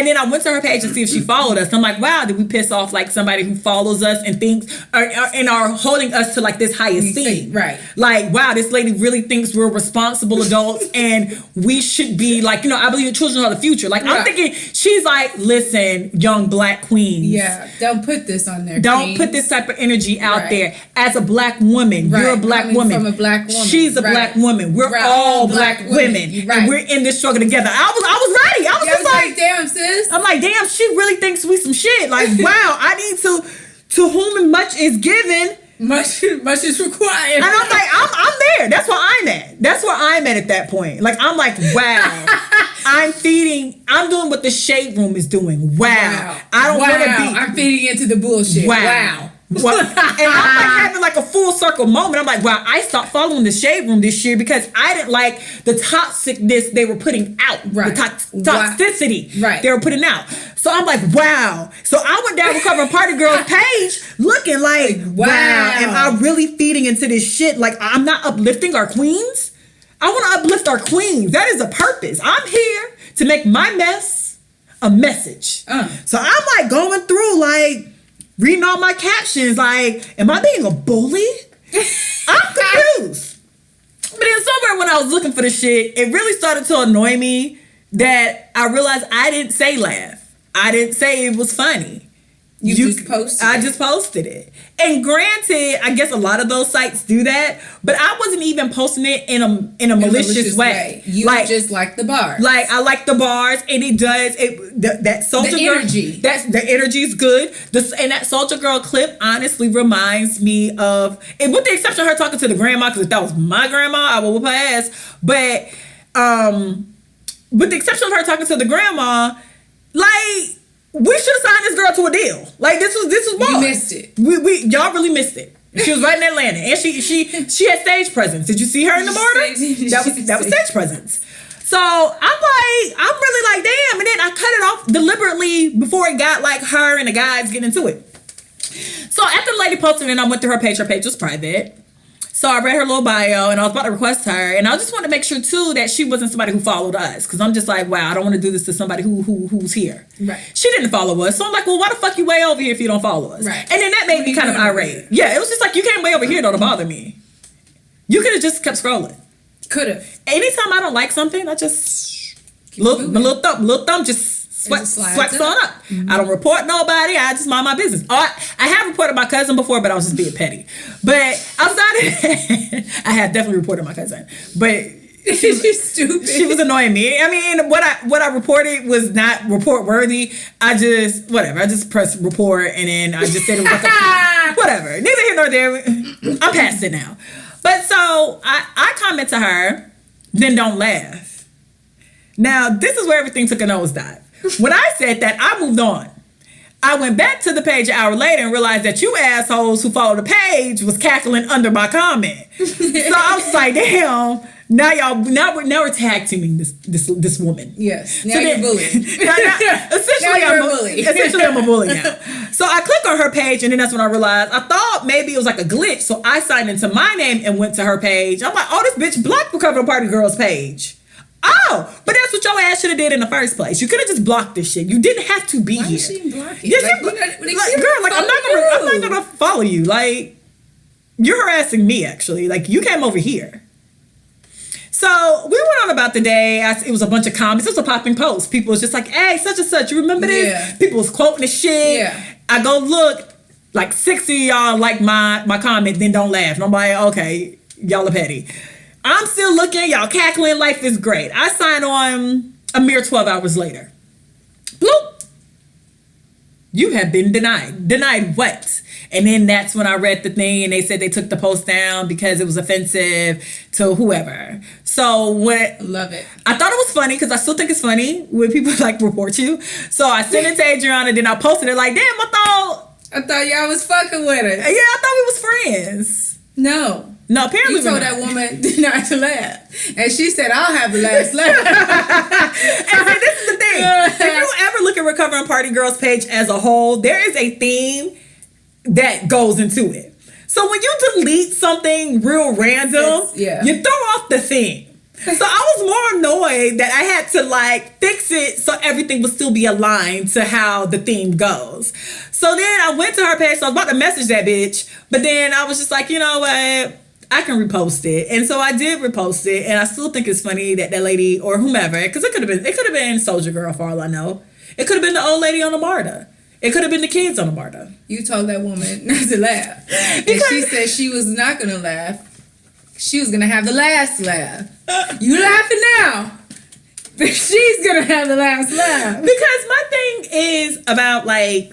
then I went to her page to see if she followed us. I'm like, wow, did we piss off like somebody who follows us and thinks and are holding us to like this high esteem? Right. Like, wow, this lady really thinks we're responsible adults and we should be like, you know, I believe the children are the future. Like, I'm thinking, she's like, listen, young black queens. Yeah, don't put this on there. Don't put this type of energy out there. As a black woman, you're a black woman. From a black woman. She's a black woman. We're all black women. And we're in this struggle together. I was ready. I was just like, damn, sis. I'm like, damn, she really thinks we some shit. Like, wow, I need to whom much is given, much is required. And I'm like, I'm there. That's where I'm at. That's where I'm at that point. Like, I'm like, wow. I'm doing what the shade room is doing. Wow. I don't want to be. I'm feeding into the bullshit. Wow. Well, and I'm like having like a full circle moment. I'm like, wow, I stopped following the shade room this year because I didn't like the toxicness they were putting out. Right. The toxicity right. they were putting out. So I'm like, wow. So I went down Recovering Party Girl's page looking like, wow, am I really feeding into this shit? Like, I'm not uplifting our queens. I want to uplift our queens. That is a purpose. I'm here to make my mess a message. So I'm like going through like, reading all my captions. Like, am I being a bully? I'm confused. But then somewhere when I was looking for the shit, it really started to annoy me that I realized I didn't say laugh. I didn't say it was funny. You just posted I it. just posted it. And granted, I guess a lot of those sites do that, but I wasn't even posting it in a malicious way. You just like the bars. Like, I like the bars, and it does that Soulja the Girl energy. The energy is good. And that Soulja Girl clip honestly reminds me of, and with the exception of her talking to the grandma, because if that was my grandma, I would whoop her ass. But with the exception of her talking to the grandma, like, we should have signed this girl to a deal. Like, this was bars. You missed it. Y'all really missed it. She was right in Atlanta, and she had stage presence. Did you see her in the Marta? That was stage presence. So I'm really like, damn. And then I cut it off deliberately before it got like her and the guys getting into it. So after the lady posted it, I went to her page. Her page was private. So I read her little bio, and I was about to request her, and I just wanted to make sure too that she wasn't somebody who followed us, because I'm just like, wow, I don't want to do this to somebody who's here. Right. She didn't follow us, so I'm like, well, why the fuck you way over here if you don't follow us? Right. And then that made me kind of irate. Yeah, it was just like, you came way over here though to bother me. You could have just kept scrolling. Could have. Anytime I don't like something, I just little thumb just swipes on up. I don't report nobody. I just mind my business. I have reported my cousin before, but I was just being petty. But outside of that, I have definitely reported my cousin. But She's stupid. she was annoying me. I mean, what I reported was not report worthy. I just pressed report, and then I just said it was like whatever. Neither here nor there. I'm past it now. But so I comment to her, then don't laugh. Now, this is where everything took a nosedive. When I said that, I moved on. I went back to the page an hour later and realized that you assholes who followed the page was cackling under my comment. So I was like, damn. Now we're tag teaming this woman. Yes. Now So you're then- bullying. Essentially, Now you're a bully. Essentially, I'm a bully now. So I click on her page, and then that's when I realized I thought maybe it was like a glitch. So I signed into my name and went to her page. I'm like, oh, this bitch blocked Recovering Party Girl's page. Oh, but that's what your ass should have did in the first place. You could have just blocked this shit. You didn't have to be Why here. is she blocking? Yes, Like, girl, like I'm not gonna follow you. Like, you're harassing me actually. Like, you came over here. So we went on about the day. It was a bunch of comments. It was a popping post. People was just like, hey, such and such. You remember this? Yeah. People was quoting the shit. Yeah. I go look, like 60 of y'all like my comment, then don't laugh. And I'm like, okay, y'all are petty. I'm still looking, y'all cackling, life is great. I sign on a mere 12 hours later. Bloop. You have been denied. Denied what? And then that's when I read the thing and they said they took the post down because it was offensive to whoever. So Love it. I thought it was funny because I still think it's funny when people like report you. So I sent it to Adrianna, then I posted it like, damn, I thought y'all was fucking with her. thought we was friends. No. No, apparently You told we're not. that woman not to laugh. And she said, I'll have the last laugh. And see, this is the thing. If you ever look at Recovering Party Girls page as a whole, there is a theme that goes into it. So when you delete something real random, you throw off the theme. So I was more annoyed that I had to like fix it so everything would still be aligned to how the theme goes. So then I went to her page, so I was about to message that bitch, but then I was just like, you know what? I can repost it. And so I did repost it, and I still think it's funny that lady or whomever, because it could have been Soulja Girl for all I know. It could have been the old lady on the Marta. It could have been the kids on the Marta. You told that woman not to laugh. And she said she was not going to laugh. She was going to have the last laugh. You laughing now. But she's going to have the last laugh. Because my thing is about like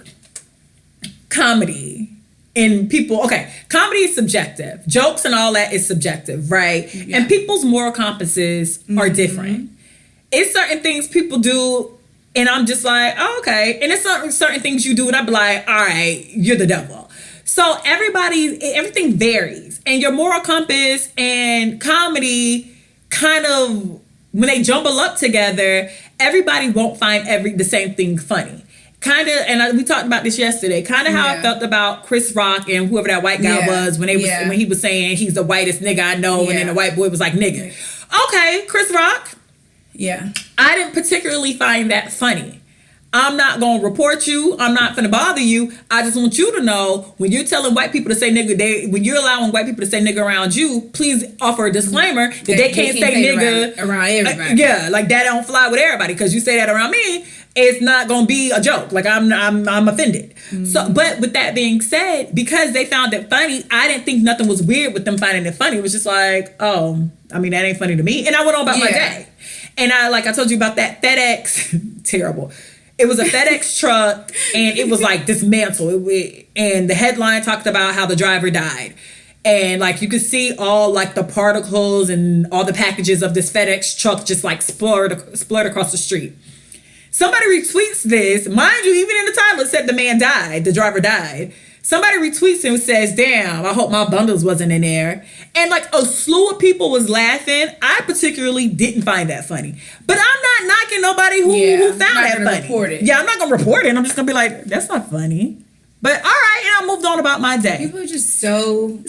comedy. And people, okay, comedy is subjective. Jokes and all that is subjective, right? Yeah. And people's moral compasses are different. It's certain things people do, and I'm just like, oh, okay. And it's certain things you do, and I'm like, all right, you're the devil. So everything varies. And your moral compass and comedy kind of, when they jumble up together, everybody won't find the same thing funny. Kind of, and we talked about this yesterday, kind of how I felt about Chris Rock and whoever that white guy was when he was saying he's the whitest nigga I know, and then the white boy was like, nigga. Okay, Chris Rock. Yeah. I didn't particularly find that funny. I'm not gonna report you. I'm not gonna bother you. I just want you to know when you're telling white people to say nigga, when you're allowing white people to say nigga around you, please offer a disclaimer that they can't say nigga around everybody. Yeah, like that don't fly with everybody, because you say that around me, it's not gonna be a joke. Like I'm offended. So, but with that being said, because they found it funny, I didn't think nothing was weird with them finding it funny. It was just like, oh, I mean, that ain't funny to me, and I went on about my day. And I told you about that FedEx, terrible. It was a FedEx truck, and it was like dismantled. And the headline talked about how the driver died. And like you could see all like the particles and all the packages of this FedEx truck just like splurred across the street. Somebody retweets this. Mind you, even in the title it said the man died, the driver died. Somebody retweets and says, damn, I hope my bundles wasn't in there. And like a slew of people was laughing. I particularly didn't find that funny. But I'm not knocking nobody who found that funny. Report it. Yeah, I'm not going to report it. I'm just going to be like, that's not funny. But all right, and I moved on about my day. People are just so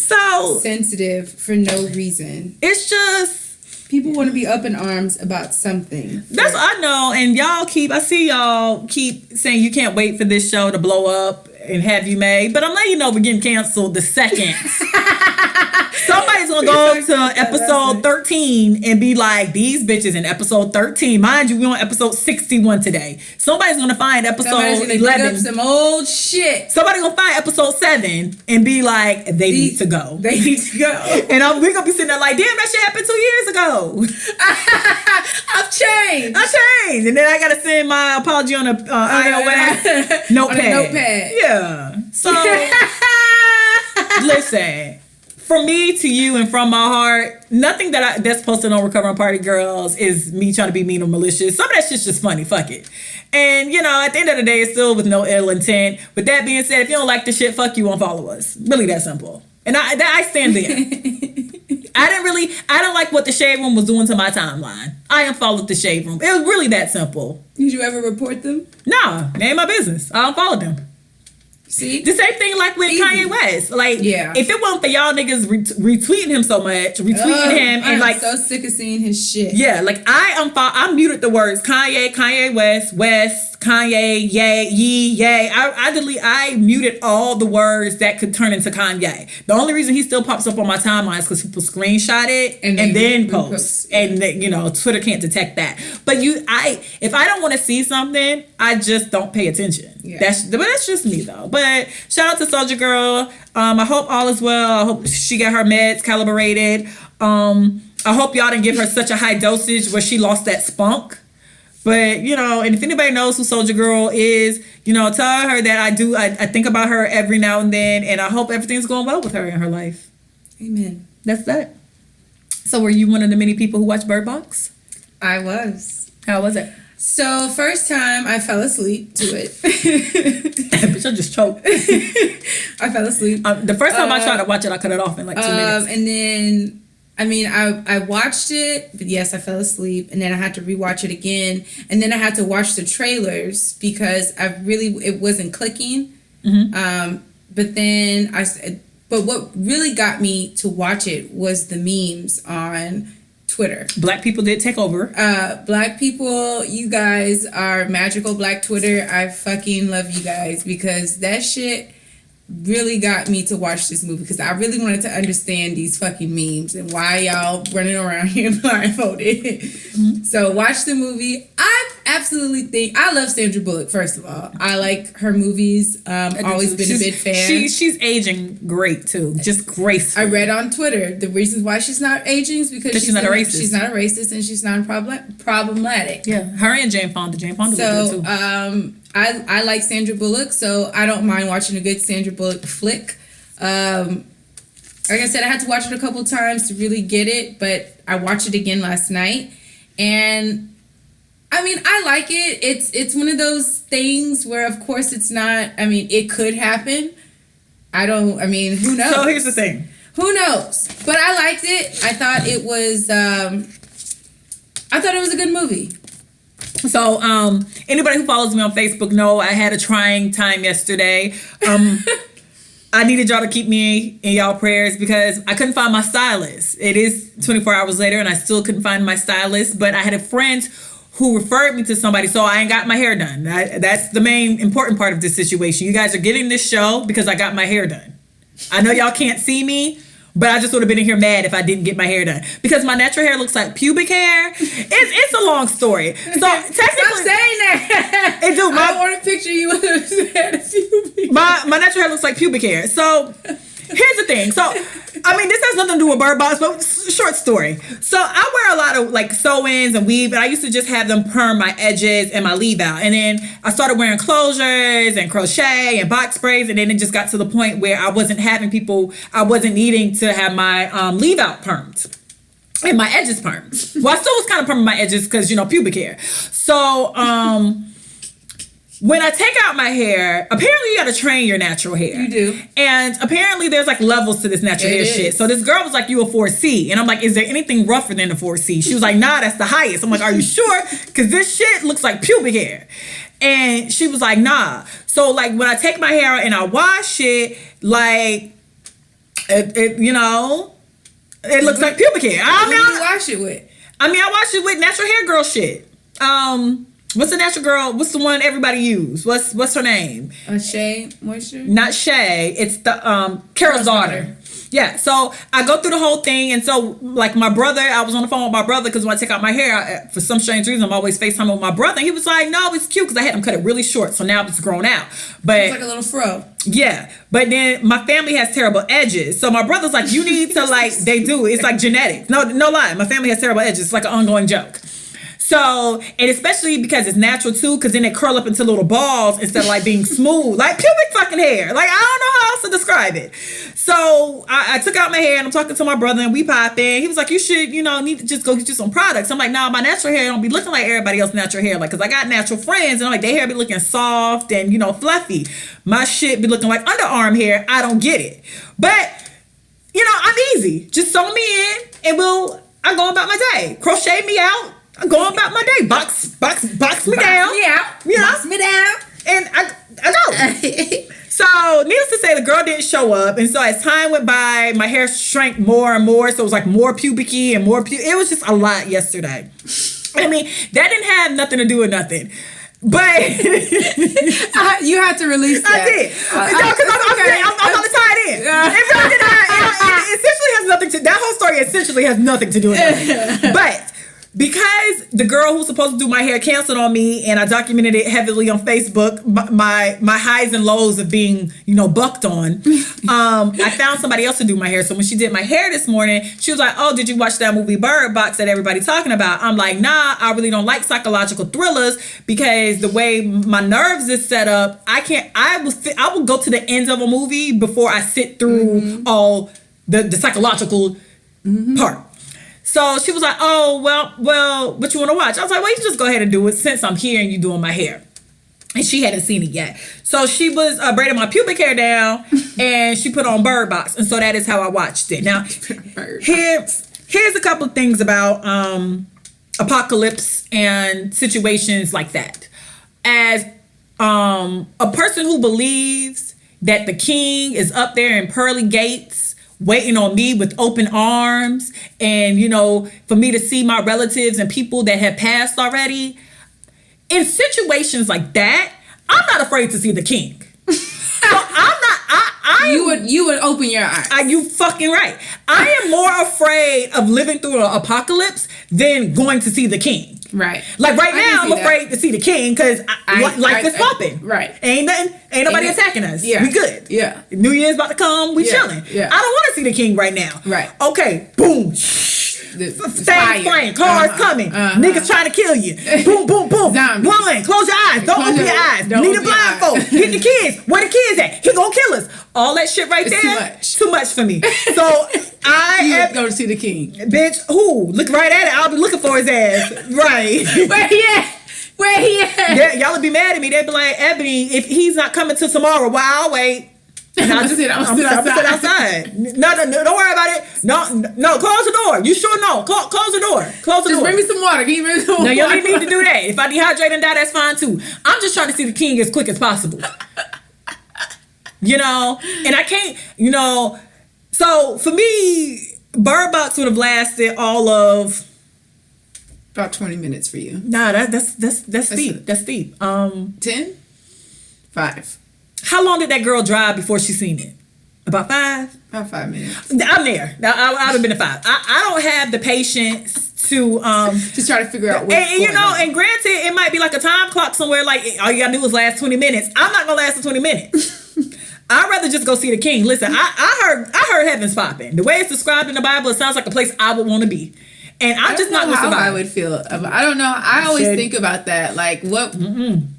sensitive for no reason. It's just... People want to be up in arms about something. That's what I know. And I see y'all keep saying you can't wait for this show to blow up and have you made. But I'm letting you know we're getting canceled the second. Somebody's going to go to episode 13 and be like, these bitches in episode 13. Mind you, we're on episode 61 today. Somebody's going to find episode 11. Dig up some old shit. Somebody's going to find episode 7 and be like, they need to go. They need to go. And we're going to be sitting there like, damn, that shit happened 2 years ago. I've changed. And then I got to send my apology on a iOS notepad. Yeah. So, listen. From me to you and from my heart, nothing that's posted on Recovering Party Girls is me trying to be mean or malicious. Some of that shit's just funny. Fuck it. And, at the end of the day, it's still with no ill intent. With that being said, if you don't like the shit, fuck you, unfollow us. Really that simple. And I stand there. I don't like what the Shade Room was doing to my timeline. I unfollowed the Shade Room. It was really that simple. Did you ever report them? No, they ain't my business. I unfollowed them. See? The same thing like with Kanye West. Like, if it wasn't for y'all niggas retweeting him so much, him and I'm so sick of seeing his shit. Yeah, like I muted the words Kanye West, Kanye, yay. I muted all the words that could turn into Kanye. The only reason he still pops up on my timeline is because people screenshot it and then post. And Twitter can't detect that. But if I don't want to see something, I just don't pay attention. Yeah. That's just me though. But shout out to Soulja Girl. I hope all is well. I hope she got her meds calibrated. I hope y'all didn't give her such a high dosage where she lost that spunk. But, and if anybody knows who Soulja Girl is, tell her that I think about her every now and then, and I hope everything's going well with her in her life. Amen. That's that. So were you one of the many people who watched Bird Box? I was. How was it? So, first time I fell asleep to it. Bitch, I just choked. I fell asleep. The first time I tried to watch it, I cut it off in like 2 minutes. And then... I watched it, but yes, I fell asleep, and then I had to rewatch it again, and then I had to watch the trailers because it wasn't clicking. Mm-hmm. But what really got me to watch it was the memes on Twitter. Black people did take over. Black people, you guys are magical. Black Twitter, I fucking love you guys because that shit really got me to watch this movie because I really wanted to understand these fucking memes and why y'all running around here blindfolded. Mm-hmm. So watch the movie. I absolutely think I love Sandra Bullock. First of all, I like her movies. Always been a big fan. She's aging great too, just graceful. I read on Twitter the reasons why she's not aging is because she's not a racist. She's not a racist and she's not problematic. Yeah, her and Jane Fonda. Jane Fonda was good too. I like Sandra Bullock, so I don't mind watching a good Sandra Bullock flick. Like I said, I had to watch it a couple times to really get it, but I watched it again last night, and I like it. It's one of those things where, of course, it's not. It could happen. Who knows? So here's the thing. Who knows? But I liked it. I thought it was. I thought it was a good movie. So, anybody who follows me on Facebook know I had a trying time yesterday. I needed y'all to keep me in y'all prayers because I couldn't find my stylist. It is 24 hours later and I still couldn't find my stylist, but I had a friend who referred me to somebody, so I ain't got my hair done. That's the main important part of this situation. You guys are getting this show because I got my hair done. I know y'all can't see me, but I just would have been in here mad if I didn't get my hair done. Because my natural hair looks like pubic hair. It's a long story. So technically... Stop saying that. It do. I want to picture you with pubic. My natural hair looks like pubic hair. So here's the thing. So, I mean, this has nothing to do with Bird Box, but short story. So I wear a lot of like sew-ins and weave, and I used to just have them perm my edges and my leave out. And then I started wearing closures and crochet and box braids, and then it just got to the point where I wasn't needing to have my leave out permed. And my edges permed. Well, I still was kind of perming my edges because, pubic hair. So, when I take out my hair, apparently you got to train your natural hair. You do. And apparently there's like levels to this natural hair shit. So this girl was like, you a 4C. And I'm like, is there anything rougher than a 4C? She was like, nah, that's the highest. I'm like, are you sure? Because this shit looks like pubic hair. And she was like, nah. So like when I take my hair out and I wash it, like, it looks like pubic hair. What do you wash it with? I wash it with natural hair girl shit. What's the natural girl? What's the one everybody use? What's her name? Shea Moisture? Not Shay. It's the Carol's daughter. Yeah. So I go through the whole thing, and so like my brother, I was on the phone with my brother because when I take out my hair, for some strange reason, I'm always FaceTiming with my brother, and he was like, "No, it's cute," because I had him cut it really short, so now it's grown out. But it's like a little fro. Yeah, but then my family has terrible edges, so my brother's like, "You need to like." They do. It's like genetics. No lie. My family has terrible edges. It's like an ongoing joke. So, and especially because it's natural too, because then they curl up into little balls instead of like being smooth, like pubic fucking hair. Like, I don't know how else to describe it. So I took out my hair and I'm talking to my brother and we popping. He was like, you should, need to just go get you some products. I'm like, nah, my natural hair don't be looking like everybody else's natural hair. Like, cause I got natural friends and I'm like, their hair be looking soft and, fluffy. My shit be looking like underarm hair. I don't get it. But, I'm easy. Just sew me in and I'm going about my day. Crochet me out. I'm going about my day. Box me down. Box me down. And I go. So, needless to say, the girl didn't show up. And so, as time went by, my hair shrank more and more. So, it was like more pubic-y and more it was just a lot yesterday. That didn't have nothing to do with nothing. But you had to release that. I did. Because I'm going to tie it in. It essentially has nothing to... That whole story essentially has nothing to do with nothing. But... because the girl who's supposed to do my hair canceled on me and I documented it heavily on Facebook, my highs and lows of being, bucked on, I found somebody else to do my hair. So when she did my hair this morning, she was like, oh, did you watch that movie Bird Box that everybody's talking about? I'm like, nah, I really don't like psychological thrillers because the way my nerves is set up, I will go to the end of a movie before I sit through all the psychological part. So she was like, oh, well, what you want to watch? I was like, well, you just go ahead and do it since I'm here and you doing my hair. And she hadn't seen it yet. So she was braiding my pubic hair down and she put on Bird Box. And so that is how I watched it. Now, here's a couple of things about apocalypse and situations like that. As a person who believes that the king is up there in pearly gates, waiting on me with open arms and, for me to see my relatives and people that have passed already. In situations like that, I'm not afraid to see the king. So You would open your eyes. You fucking right. I am more afraid of living through an apocalypse than going to see the king. Right. Like right now, I'm afraid to see the king because life is popping. Right. Ain't nobody attacking us. Yeah. We good. Yeah. New Year's about to come. We chilling. Yeah. I don't want to see the king right now. Right. Okay. Boom. Things flying. Cars coming. Niggas trying to kill you. Boom, boom, boom. Zombies. One. Close your eyes. Don't open your eyes. Need a blindfold. Hit the kids. Where the kids at? He gonna kill us. All that shit right there. Too much for me. So you go to see the king. Bitch, who? Look right at it. I'll be looking for his ass. Right. Where he at? Y'all would be mad at me. They'd be like, Ebony, if he's not coming till tomorrow, well, I'll wait. And I'll sit outside. No, don't worry about it. No, close the door. You sure no? Close the door. Close the door. Just bring me some water. Can you bring me some water? No, you don't need to do that. If I dehydrate and die, that's fine too. I'm just trying to see the king as quick as possible. And I can't, So for me, Bird Box would have lasted all of About 20 minutes for you. Nah, that's steep. That's steep. 10? 5. How long did that girl drive before she seen it? About 5? About 5 minutes. I'm there. I would have been at 5. I don't have the patience to try to figure out what's and going on. And granted, it might be like a time clock somewhere. Like all you gotta do is last 20 minutes. I'm not gonna last the 20 minutes. I'd rather just go see the king. Listen, I heard heaven's popping. The way it's described in the Bible, it sounds like a place I would want to be. And I'm just not gonna how survive. I would feel. I don't know. I always think about that. Like, what?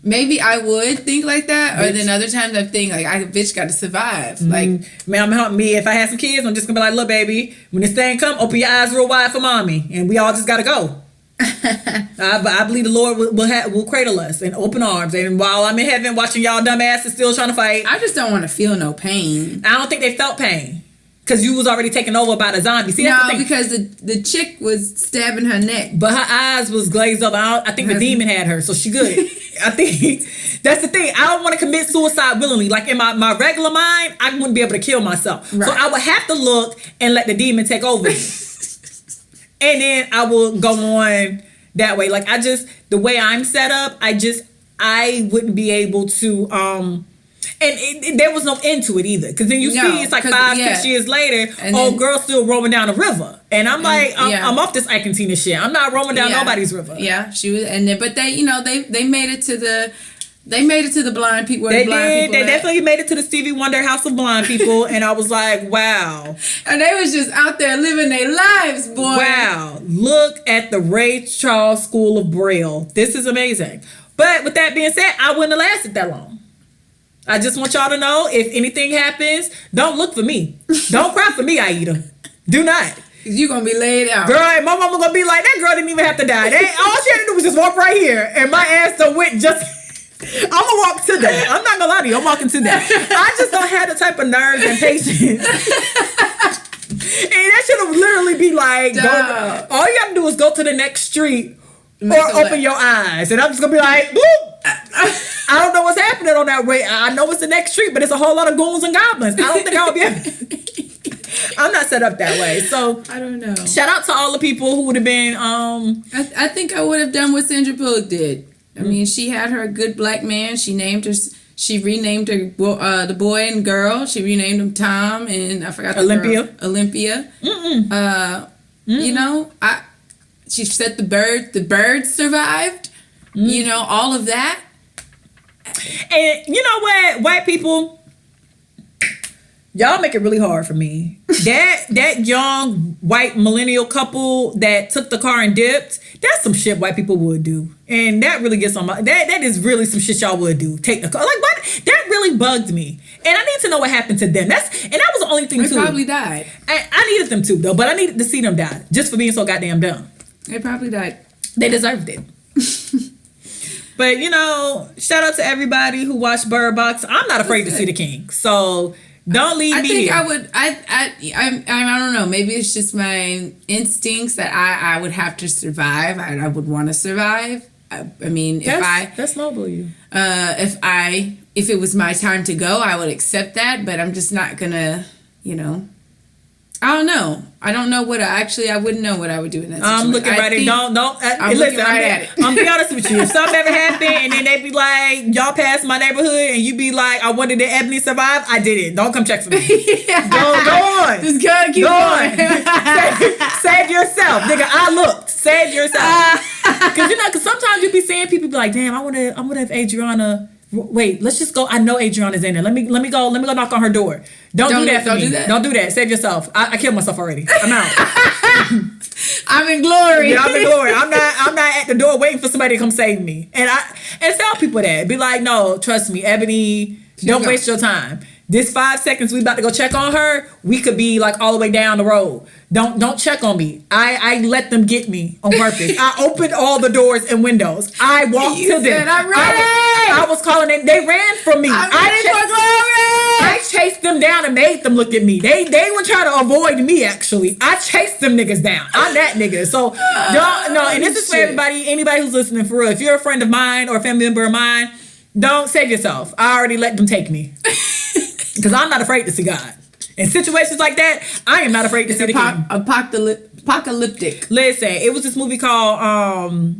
Maybe I would think like that, or then other times I think like, I bitch got to survive. Like, man, I'm helping me. If I have some kids, I'm just gonna be like, look, baby, when this thing come, open your eyes real wide for mommy, and we all just gotta go. I believe the Lord will cradle us in open arms, and while I'm in heaven watching y'all dumbasses still trying to fight, I just don't want to feel no pain. I don't think they felt pain. Because you was already taken over by the zombie. See, no, because the chick was stabbing her neck. But her eyes was glazed over. I think the demon had her, so she good. I think that's the thing. I don't want to commit suicide willingly. Like in my regular mind, I wouldn't be able to kill myself. Right. So I would have to look and let the demon take over me. And then I will go on that way. Like the way I'm set up, I wouldn't be able to... And there was no end to it either. Because then you see it's like 5-6 years later, old girl still rolling down a river. And I'm like, I'm off this Ike and Tina shit. I'm not rolling down nobody's river. Yeah, she was, but they made it to the blind people. They did. They definitely made it to the Stevie Wonder House of Blind People. And I was like, wow. And they was just out there living their lives, boy. Wow. Look at the Ray Charles School of Braille. This is amazing. But with that being said, I wouldn't have lasted that long. I just want y'all to know, if anything happens, don't look for me. Don't cry for me, Aida. Do not. You're going to be laid out. Girl, my mama going to be like, that girl didn't even have to die. All she had to do was just walk right here. And my ass done went just... I'm going to walk to that. I'm not going to lie to you. I'm walking to that. I just don't have the type of nerves and patience. And that should have literally be like, all you have to do is go to the next street or open your eyes. And I'm just going to be like, boop. I don't know what's happening on that way. I know it's the next street, but it's a whole lot of goons and goblins. I don't think I'll be able... I'm not set up that way. So I don't know. Shout out to all the people who would have been I think I would have done what Sandra Bullock did. I mean, she had her good black man. She renamed her the boy and girl. She renamed him Tom, and I forgot the Olympia. girl. Olympia. You know, she said the birds survived. You know, all of that. And you know what, white people, y'all make it really hard for me. That young white millennial couple that took the car and dipped, that's some shit white people would do. And that really gets on my... That is really some shit y'all would do. Take the car. Like, what? That really bugged me. And I need to know what happened to them. That was the only thing, too. They probably died. I needed them to, though. But I needed to see them die. Just for being so goddamn dumb. They probably died. They deserved it. But, you know, shout out to everybody who watched Bird Box. I'm not afraid to see the king. So... Don't leave me here. I think I don't know. Maybe it's just my instincts that I would have to survive. I would want to survive. I mean, that's noble of you. If it was my time to go, I would accept that. But I'm just not gonna, you know. I don't know. I don't know what I wouldn't know what I would do in that situation. I'm looking right at it. I'm looking right at it. I'm be honest with you. If something ever happened and then they be like, y'all passed my neighborhood and you be like, I wanted the Ebony survive, I did it. Don't come check for me. Go on. Just keep going. Save yourself. Nigga, I looked. Save yourself. Because sometimes you be seeing people be like, damn, I want to have Adrianna. Wait, let's just go. I know Adrianna's in there. Let me go knock on her door. Don't do that for me. Don't do that. Save yourself. I killed myself already. I'm out. I'm in glory. Yeah, I'm in glory. I'm not at the door waiting for somebody to come save me. And tell people that. Be like, no, trust me, Ebony, don't waste your time. This 5 seconds we about to go check on her, we could be like all the way down the road. Don't check on me. I let them get me on purpose. I opened all the doors and windows. I walked to them. Said, I'm ready. I was calling them. They ran from me. I'm ready for glory. I chased them down and made them look at me. They were trying to avoid me, actually. I chased them niggas down. I'm that nigga. So, and this is for everybody, anybody who's listening, for real. If you're a friend of mine or a family member of mine, don't save yourself. I already let them take me. Because I'm not afraid to see God. In situations like that, I am not afraid to see the king. Apocalyptic. Listen, it was this movie called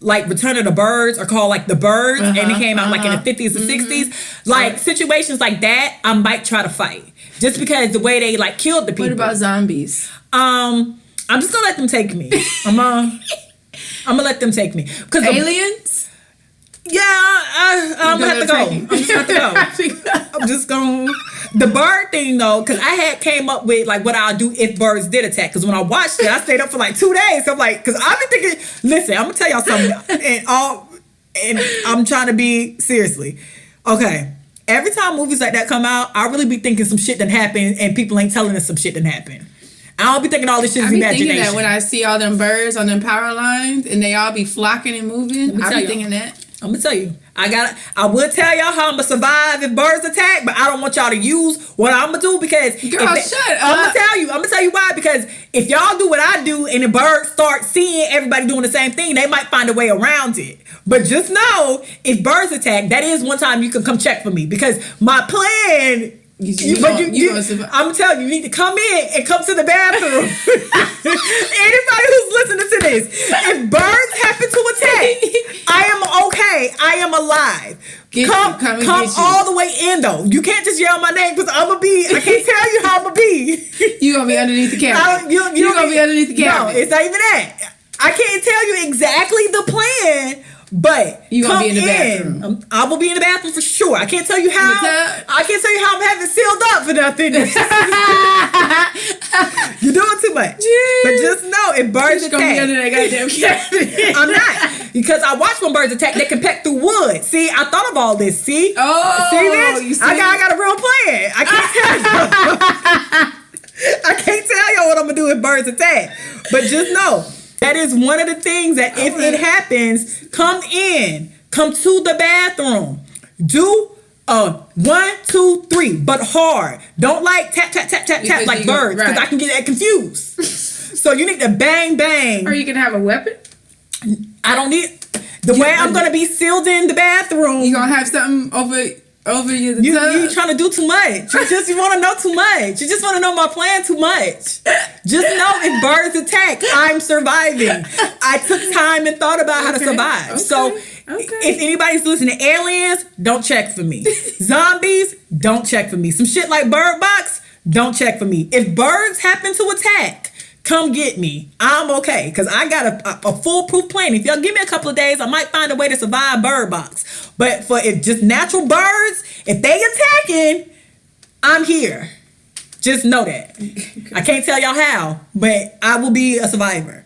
like Return of the Birds, or called like The Birds, and it came out like in the 50s or 60s. Like situations like that, I might try to fight. Just because the way they like killed the people. What about zombies? I'm just gonna let them take me. I'm gonna let them take me. Cause aliens? I'm gonna have to go. I'm just have to go. I'm just gonna. The bird thing though, because I had came up with like what I'll do if birds did attack. Because when I watched it, I stayed up for like 2 days. I'm like, because I've been thinking. Listen, I'm gonna tell y'all something, and I'm trying to be seriously. Okay, every time movies like that come out, I really be thinking some shit done happened, and people ain't telling us some shit done happened. I don't be thinking all this shit is imagination. I be thinking that when I see all them birds on them power lines and they all be flocking and moving. I be thinking that. I'm gonna tell you. I would tell y'all how I'm gonna survive if birds attack, but I don't want y'all to use what I'm gonna do because shut up. I'm gonna tell you why, because if y'all do what I do and the birds start seeing everybody doing the same thing, they might find a way around it. But just know, if birds attack, that is one time you can come check for me, because my plan. I'm telling you, you need to come in and come to the bathroom. Anybody who's listening to this, if birds happen to attack, I am okay. I am alive. Come all the way in though. You can't just yell my name because I can't tell you how I'm gonna be. You gonna be underneath the camera. You're gonna be underneath the camera. No, it's not even that. I can't tell you exactly the plan. But you gonna be in the bathroom. I will be in the bathroom for sure. I can't tell you how. I can't tell you how I'm having it sealed up for nothing. You're doing too much. Jeez. But just know, if birds attack, gonna be under that goddamn cabinet. I'm not, because I watch when birds attack. They can peck through wood. See, I thought of all this. See, bitch? You see? I got a real plan. I can't tell you. I can't tell y'all what I'm gonna do if birds attack. But just know. That is one of the things that if it happens, come to the bathroom. Do 1, 2, 3, but hard. Don't like tap, tap, tap, tap, tap like birds, because I can get that confused. So you need to bang, bang. Or you can have a weapon. I don't need, the way I'm going to be sealed in the bathroom. You going to have something over you trying to do too much. You want to know too much. You just want to know my plan too much. Just know, if birds attack, I'm surviving. I took time and thought about how to survive. So if anybody's listening to aliens, don't check for me. Zombies, don't check for me. Some shit like Bird Box, don't check for me. If birds happen to attack, come get me. I'm okay, because I got a foolproof plan. If y'all give me a couple of days, I might find a way to survive Bird Box. But for if just natural birds, if they attacking, I'm here. Just know that. I can't tell y'all how, but I will be a survivor.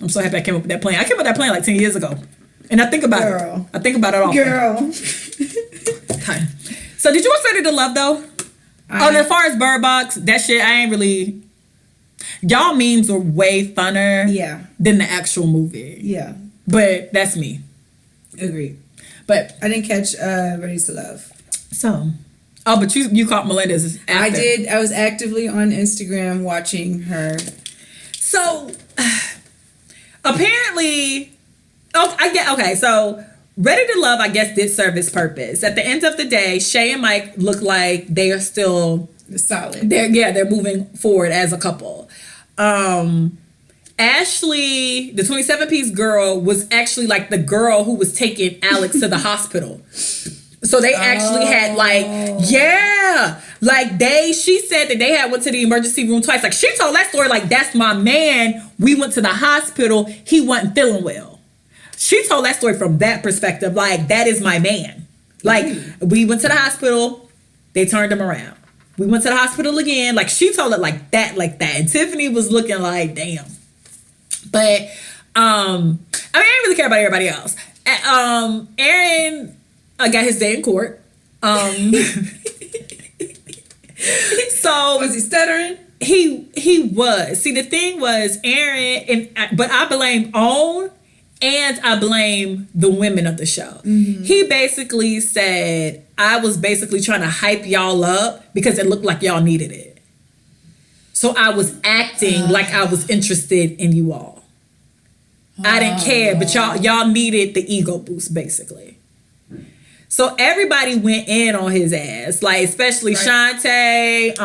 I'm so happy I came up with that plan. I came up with that plan like 10 years ago. And I think about it. I think about it often. Girl. So did you watch Ready to Love though? As far as Bird Box, that shit, I ain't really... Y'all memes are way funner than the actual movie. Yeah. But that's me. Agreed. But I didn't catch Ready to Love. So... Oh, but you caught Melinda's after. I did. I was actively on Instagram watching her. So, apparently... Okay, so... Ready to Love, I guess, did serve its purpose. At the end of the day, Shay and Mike look like they are still... solid. They're moving forward as a couple. Ashley, the 27-piece girl, was actually like the girl who was taking Alex to the hospital. So they actually had she said that they had went to the emergency room twice. Like, she told that story like, that's my man. We went to the hospital. He wasn't feeling well. She told that story from that perspective. Like, that is my man. Like, we went to the hospital. They turned him around. We went to the hospital again. Like, she told it like that. And Tiffany was looking like, damn. But, I didn't really care about everybody else. Aaron got his day in court. So was he stuttering? He was. See, the thing was, Aaron, but I blame OWN and I blame the women of the show. Mm-hmm. He basically said, I was basically trying to hype y'all up because it looked like y'all needed it. So I was acting like I was interested in you all. I didn't care, but y'all needed the ego boost, basically. So everybody went in on his ass, like especially Shantae,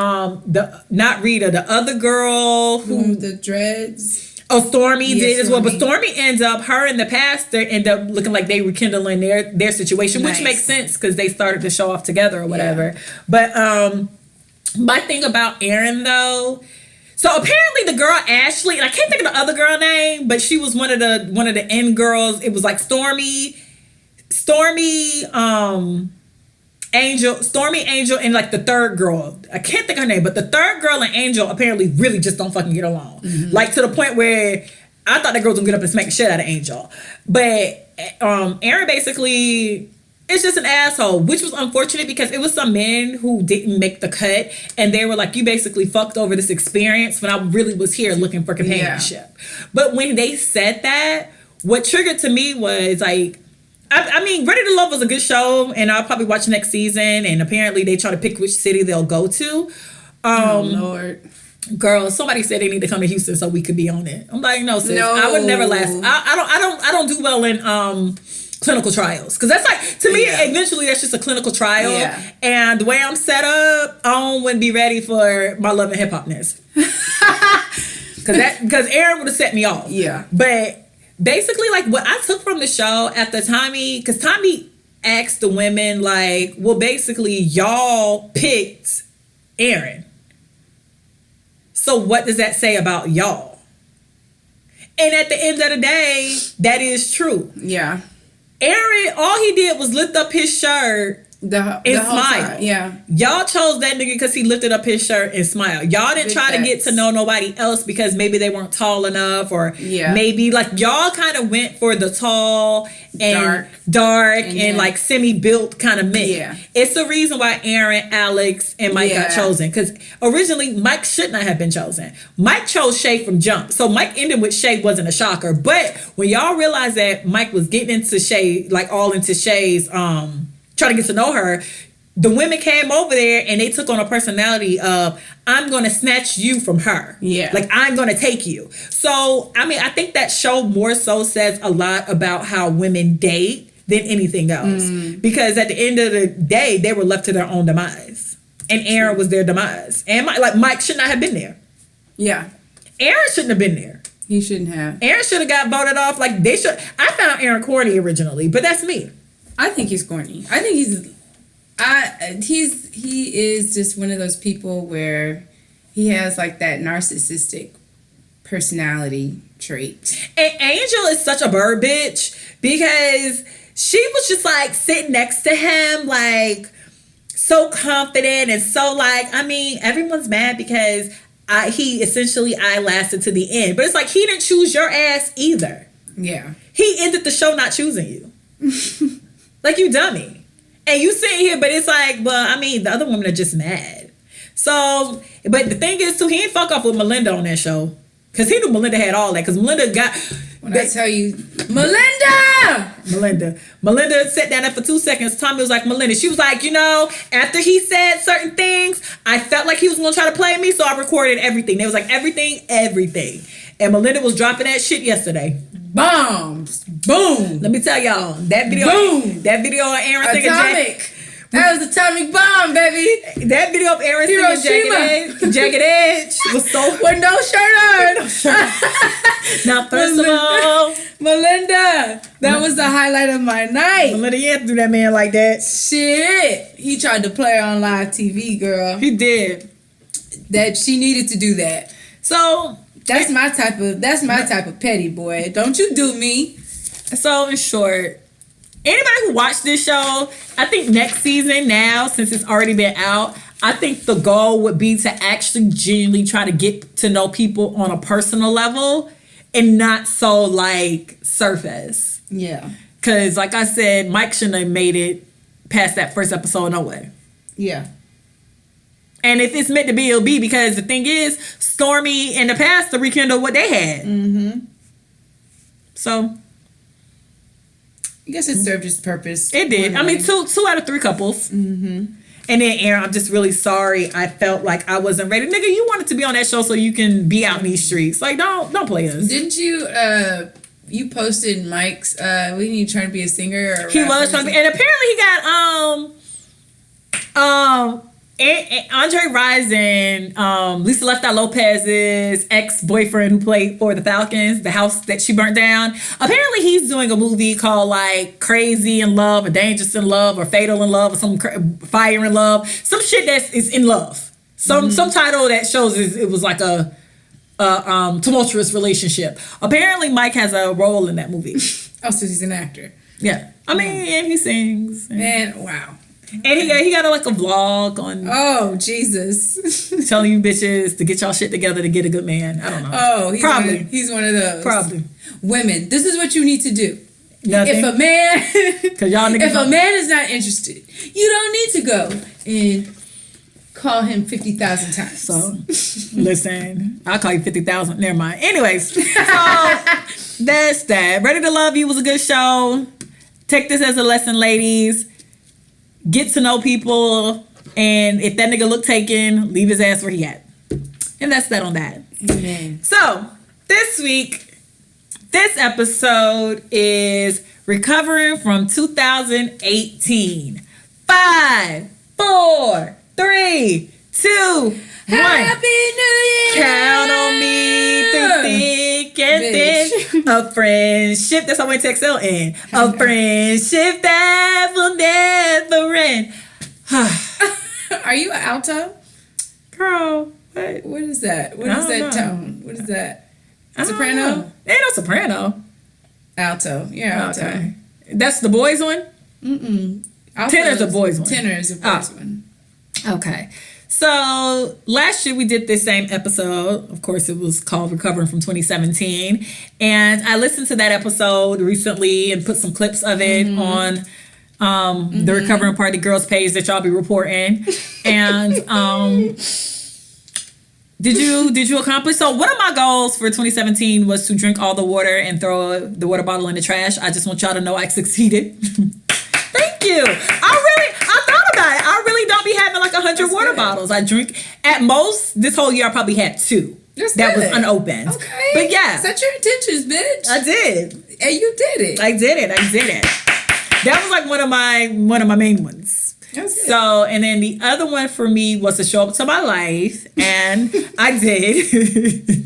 not Rita, the other girl who the dreads. Oh, Stormy did as well, but Stormy. Stormy ends up, her and the pastor end up looking like they were rekindling their situation, which makes sense because they started to show off together or whatever. Yeah. But my thing about Aaron though, so apparently the girl Ashley, and I can't think of the other girl name, but she was one of the end girls. It was like Stormy, Angel, and like the third girl. I can't think of her name, but the third girl and Angel apparently really just don't fucking get along. Mm-hmm. Like to the point where I thought that girl was gonna get up and smack the shit out of Angel. But Aaron basically is just an asshole, which was unfortunate because it was some men who didn't make the cut and they were like, you basically fucked over this experience when I really was here looking for companionship. Yeah. But when they said that, what triggered to me was like, I mean, Ready to Love was a good show, and I'll probably watch next season. And apparently, they try to pick which city they'll go to. Oh Lord, girl! Somebody said they need to come to Houston so we could be on it. I'm like, no, sis, no. I would never last. I don't do well in clinical trials because that's like to me. Eventually, that's just a clinical trial. Yeah. And the way I'm set up, I wouldn't be ready for my love and hip hopness. Because Aaron would have set me off. Yeah, but. Basically, like, what I took from the show after Tommy, because Tommy asked the women, like, well, basically, y'all picked Aaron. So what does that say about y'all? And at the end of the day, that is true. Yeah. Aaron, all he did was lift up his shirt and smile. Yeah. Y'all chose that nigga because he lifted up his shirt and smiled. Y'all didn't try to get to know nobody else because maybe they weren't tall enough or maybe like y'all kind of went for the tall and dark and like semi-built kind of men. Yeah. It's the reason why Aaron, Alex, and Mike got chosen because originally Mike should not have been chosen. Mike chose Shay from jump. So Mike ended with Shay wasn't a shocker. But when y'all realized that Mike was getting into Shay, like all into Shay's trying to get to know her, the women came over there and they took on a personality of, I'm going to snatch you from her. Yeah. Like, I'm going to take you. So, I mean, I think that show more so says a lot about how women date than anything else. Because at the end of the day, they were left to their own demise. And Aaron was their demise. And Mike should not have been there. Yeah. Aaron shouldn't have been there. He shouldn't have. Aaron should have got voted off. Like, they should. I found Aaron corny originally, but that's me. I think he's corny. I think he is just one of those people where he has like that narcissistic personality trait. And Angel is such a bird bitch because she was just like sitting next to him like so confident and so like, I mean, everyone's mad because he essentially lasted to the end. But it's like he didn't choose your ass either. Yeah. He ended the show not choosing you. Like, you dummy. And you sitting here, but it's like, well, I mean, the other women are just mad. So, but the thing is, too, he ain't fuck off with Melinda on that show. Because he knew Melinda had all that. Because Melinda got... I tell you, Melinda sat down there for 2 seconds. Tommy was like, Melinda. She was like, you know, after he said certain things, I felt like he was going to try to play me, so I recorded everything. They was like, everything. And Melinda was dropping that shit yesterday. Bombs. Boom. Let me tell y'all, that video of Aaron singing Atomic. That was atomic bomb, baby. That video of Aaron singing Jagged Edge was so... With no shirt on. Now, first of all... Melinda, that was the highlight of my night. Melinda, you have to do that man like that. Shit. He tried to play her on live TV, girl. He did. That she needed to do that. So... That's my type of petty boy. Don't you do me. So in short, anybody who watched this show, I think next season now, since it's already been out, I think the goal would be to actually genuinely try to get to know people on a personal level and not so like surface. Yeah. Cause like I said, Mike shouldn't have made it past that first episode no way. Yeah. And if it's meant to be, it'll be, because the thing is, Stormy and the pastor rekindled what they had. Mm-hmm. So, I guess it served its purpose. It did. I mean, two out of three couples. Mm-hmm. And then Aaron, I'm just really sorry. I felt like I wasn't ready. Nigga, you wanted to be on that show so you can be out in these streets. Like, don't play us. Didn't you you posted Mike's. Wasn't he trying to be a singer? Or He was trying to be, and apparently he got Andre Rison, Lisa Left-Eye Lopez's ex-boyfriend who played for the Falcons, the house that she burnt down. Apparently he's doing a movie called like Crazy in Love or Dangerous in Love or Fatal in Love or some Fire in Love. Some shit that is in love. Some title that shows it was like a tumultuous relationship. Apparently Mike has a role in that movie. Oh, so he's an actor. Yeah. I mean, and he sings. And wow. And he got like a vlog on. Oh, Jesus. Telling you bitches to get y'all shit together to get a good man. I don't know. Oh, probably. He's one of those. Probably. Women, this is what you need to do. Nothing. If a man, y'all niggas if a man is not interested, you don't need to go and call him 50,000 times. So, listen, I'll call you 50,000. Never mind. Anyways, so that's that. Ready to Love You was a good show. Take this as a lesson, ladies. Get to know people, and if that nigga look taken, leave his ass where he at. And that's that on that. Amen. So, this week, this episode is recovering from 2018. 5, 4, 3, 2, 1. Happy New Year! Count on me through thick and thin. A friendship, that's how I went to Excel in. A friendship that will never end. Are you an alto? Girl, what? What is that? What I is don't that know. tone? What is that? I don't Soprano? know. Ain't no soprano. Alto. Yeah, alto. Okay. That's the boys one? Alto Tenor's a boys one. Tenor is a boys one. Okay. So last year we did this same episode. Of course, it was called Recovering from 2017. And I listened to that episode recently and put some clips of it on the Recovering Party Girls page that y'all be reporting. And did you accomplish? So one of my goals for 2017 was to drink all the water and throw the water bottle in the trash. I just want y'all to know I succeeded. Thank you. I thought about it. I really don't be having like 100 water bottles. I drink at most this whole year. I probably had 2 that was unopened. Okay, but yeah, set your intentions, bitch. I did, and you did it. I did it. That was like one of my main ones. So, and then the other one for me was to show up to my life, and I did.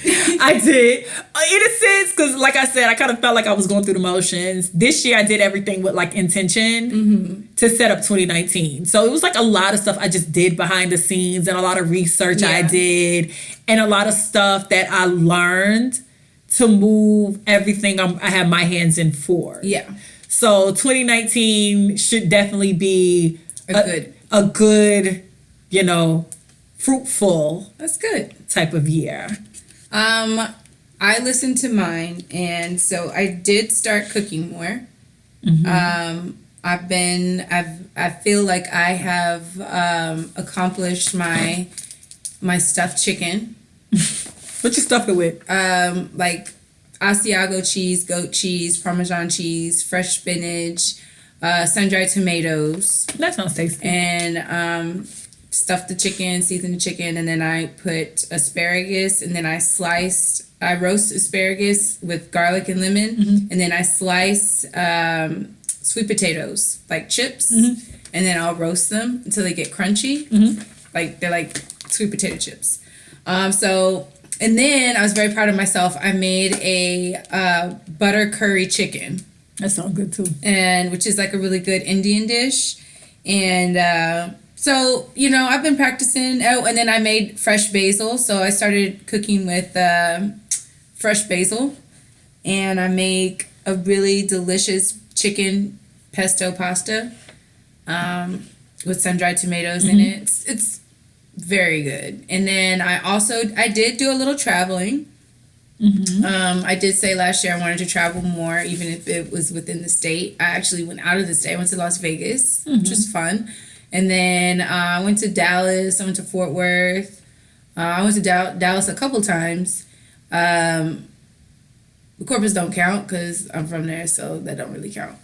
I did. In a sense, because like I said, I kind of felt like I was going through the motions. This year I did everything with like intention to set up 2019. So it was like a lot of stuff I just did behind the scenes and a lot of research I did and a lot of stuff that I learned to move everything I have my hands in for. Yeah. So 2019 should definitely be a good, fruitful. That's good. Type of year. I listened to mine, and so I did start cooking more. I feel like I have accomplished my stuffed chicken. What you stuff it with? Like Asiago cheese, goat cheese, Parmesan cheese, fresh spinach, sun-dried tomatoes. That sounds tasty. And stuffed the chicken, seasoned the chicken, and then I put asparagus, and then I roast asparagus with garlic and lemon, and then I slice sweet potatoes, like chips, and then I'll roast them until they get crunchy. Like they're like sweet potato chips. And then I was very proud of myself. I made a butter curry chicken. That sounds good too. And which is like a really good Indian dish. And so, I've been practicing. Oh, and then I made fresh basil. So I started cooking with fresh basil. And I make a really delicious chicken pesto pasta with sun-dried tomatoes in it. It's very good. And then I did do a little traveling. I did say last year I wanted to travel more, even if it was within the state. I actually went out of the state. I went to Las Vegas, which was fun. And then I went to Dallas. I went to Fort Worth. I went to Dallas a couple times. The Corpus don't count because I'm from there, so that don't really count.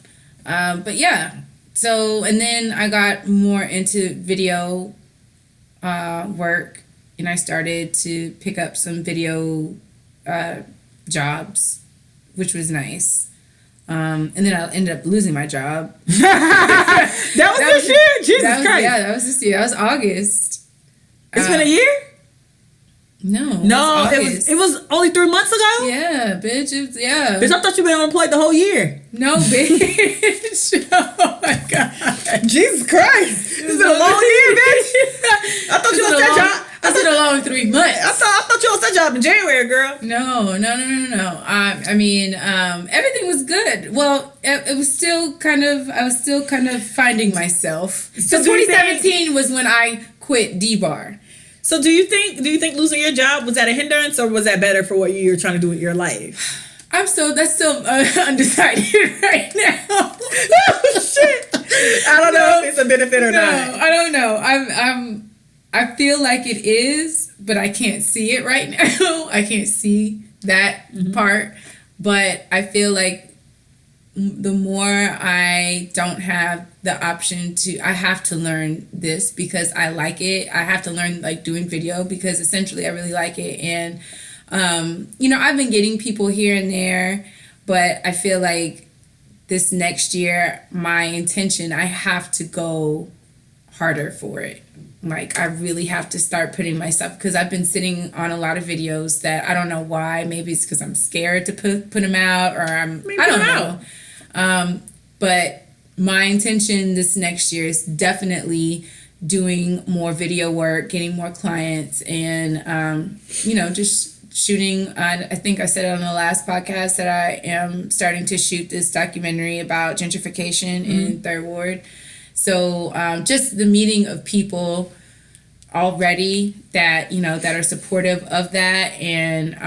But yeah. So, and then I got more into video work, and I started to pick up some video jobs which was nice. And then I ended up losing my job. That was this year? Jesus Christ. Yeah, that was this year. That was August. It's been a year? No, it was only 3 months ago? Yeah, bitch. Yeah. Bitch, I thought you been unemployed the whole year. No, bitch. Oh my God. Jesus Christ. It's been a long year, bitch. I thought you lost that job. It's been a long 3 months. I thought you lost that job in January, girl. No. I mean, everything was good. Well, it was still I was still kind of finding myself. So 2017 was when I quit D-Bar. So do you think losing your job, was that a hindrance or was that better for what you're trying to do with your life? That's still undecided right now. Oh, shit. I don't know if it's a benefit or not. I don't know. I feel like it is, but I can't see it right now. I can't see that part. But I feel like the more I don't have the option I have to learn this because I like it. I have to learn like doing video because essentially I really like it. And, I've been getting people here and there, but I feel like this next year, my intention, I have to go harder for it. Like, I really have to start putting myself, because I've been sitting on a lot of videos that I don't know why. Maybe it's because I'm scared to put them out, or I don't know. But my intention this next year is definitely doing more video work, getting more clients, and, just shooting. I think I said it on the last podcast that I am starting to shoot this documentary about gentrification in Third Ward. So just the meeting of people already that, that are supportive of that. And,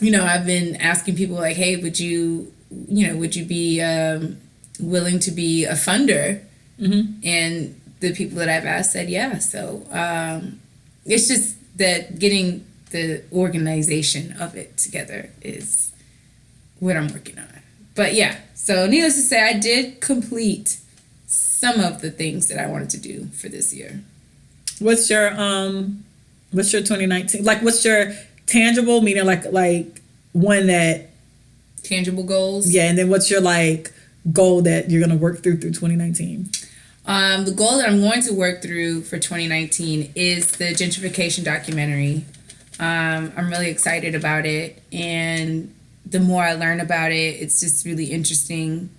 I've been asking people like, hey, would you be willing to be a funder? And the people that I've asked said, yeah. So it's just that getting the organization of it together is what I'm working on. But yeah, so needless to say, I did complete some of the things that I wanted to do for this year. What's your 2019, like what's your tangible, meaning like one that tangible goals? Yeah, and then what's your like goal that you're gonna work through 2019? The goal that I'm going to work through for 2019 is the gentrification documentary. I'm really excited about it, and the more I learn about it, it's just really interesting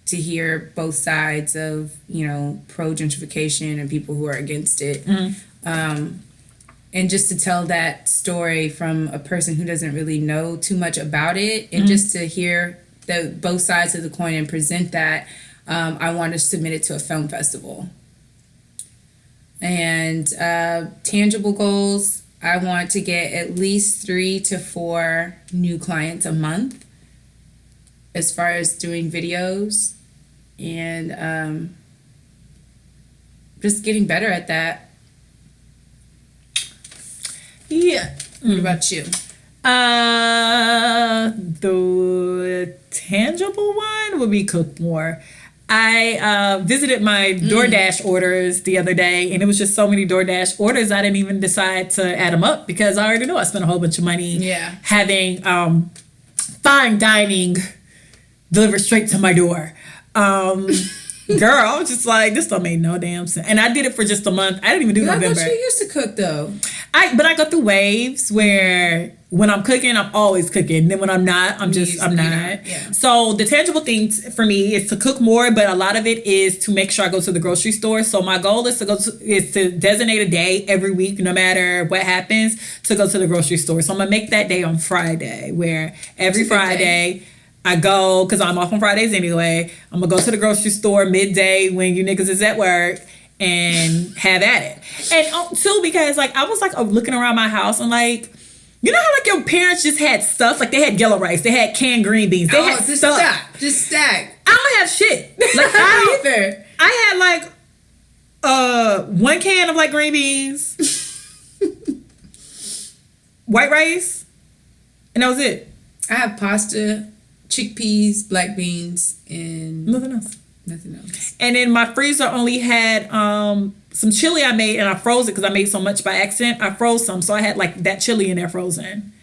to hear both sides of, pro gentrification and people who are against it. And just to tell that story from a person who doesn't really know too much about it, and just to hear both sides of the coin and present that, I want to submit it to a film festival. And tangible goals, I want to get at least 3 to 4 new clients a month as far as doing videos, and just getting better at that. Yeah. What about you? The tangible one would be cook more. I visited my DoorDash orders the other day, and it was just so many DoorDash orders I didn't even decide to add them up because I already know I spent a whole bunch of money having fine dining delivered straight to my door. Girl, I was just like, this don't make no damn sense. And I did it for just a month. I didn't even do November. I thought you used to cook though. But I go through waves where when I'm cooking, I'm always cooking. Then when I'm not, I'm not. Yeah. So the tangible things for me is to cook more, but a lot of it is to make sure I go to the grocery store. So my goal is to designate a day every week, no matter what happens, to go to the grocery store. So I'm gonna make that day on Friday, where every Friday I go, because I'm off on Fridays anyway. I'm gonna go to the grocery store midday when you niggas is at work and have at it. And too, because I was looking around my house and you know how your parents just had stuff, they had yellow rice, they had canned green beans, they had stuff. Just stack. I don't have shit. I had 1 can of green beans, white rice, and that was it. I have pasta, chickpeas, black beans, and nothing else. Nothing. And then my freezer only had some chili I made, and I froze it because I made so much by accident. I froze some, so I had that chili in there frozen.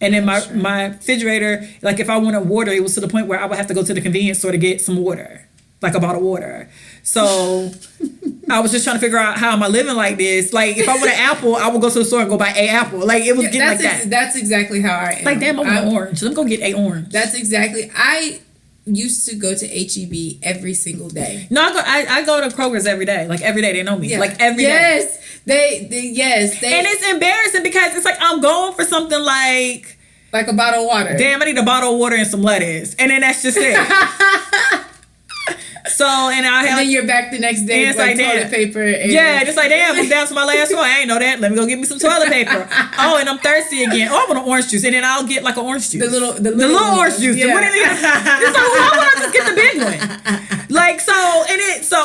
And then my refrigerator, like if I wanted water, it was to the point where I would have to go to the convenience store to get some water, like a bottle of water. So I was just trying to figure out how am I living like this. Like if I want an apple, I would go to the store and go buy an apple. Like it was getting like that. That's exactly how I am. Like damn, I want an orange. Let me go get an orange. That's exactly. I used to go to HEB every single day. No, I go to Kroger's every day. Like every day they know me. Yeah. Like every day. Yes, they. And it's embarrassing because it's like I'm going for something like a bottle of water. Damn, I need a bottle of water and some lettuce, and then that's just it. So and then you're back the next day with like toilet paper. And just like damn, I'm down to my last one. I ain't know that. Let me go get me some toilet paper. Oh, and I'm thirsty again. Oh, I want an orange juice, and then I'll get like an orange juice. The little orange juice. Yeah. What is it? It's like why would I just get the big one? Like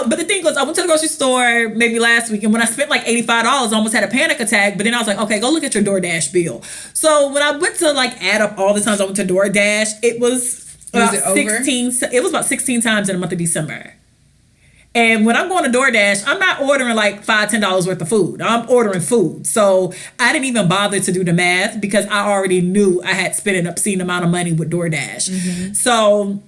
but the thing was, I went to the grocery store maybe last week, and when I spent like $85, I almost had a panic attack. But then I was like, okay, go look at your DoorDash bill. So when I went to like add up all the times I went to DoorDash, it was. About 16. It was about 16 times in the month of December. And when I'm going to DoorDash, I'm not ordering like $5-10 worth of food. I'm ordering food. So I didn't even bother to do the math because I already knew I had spent an obscene amount of money with DoorDash. Mm-hmm. So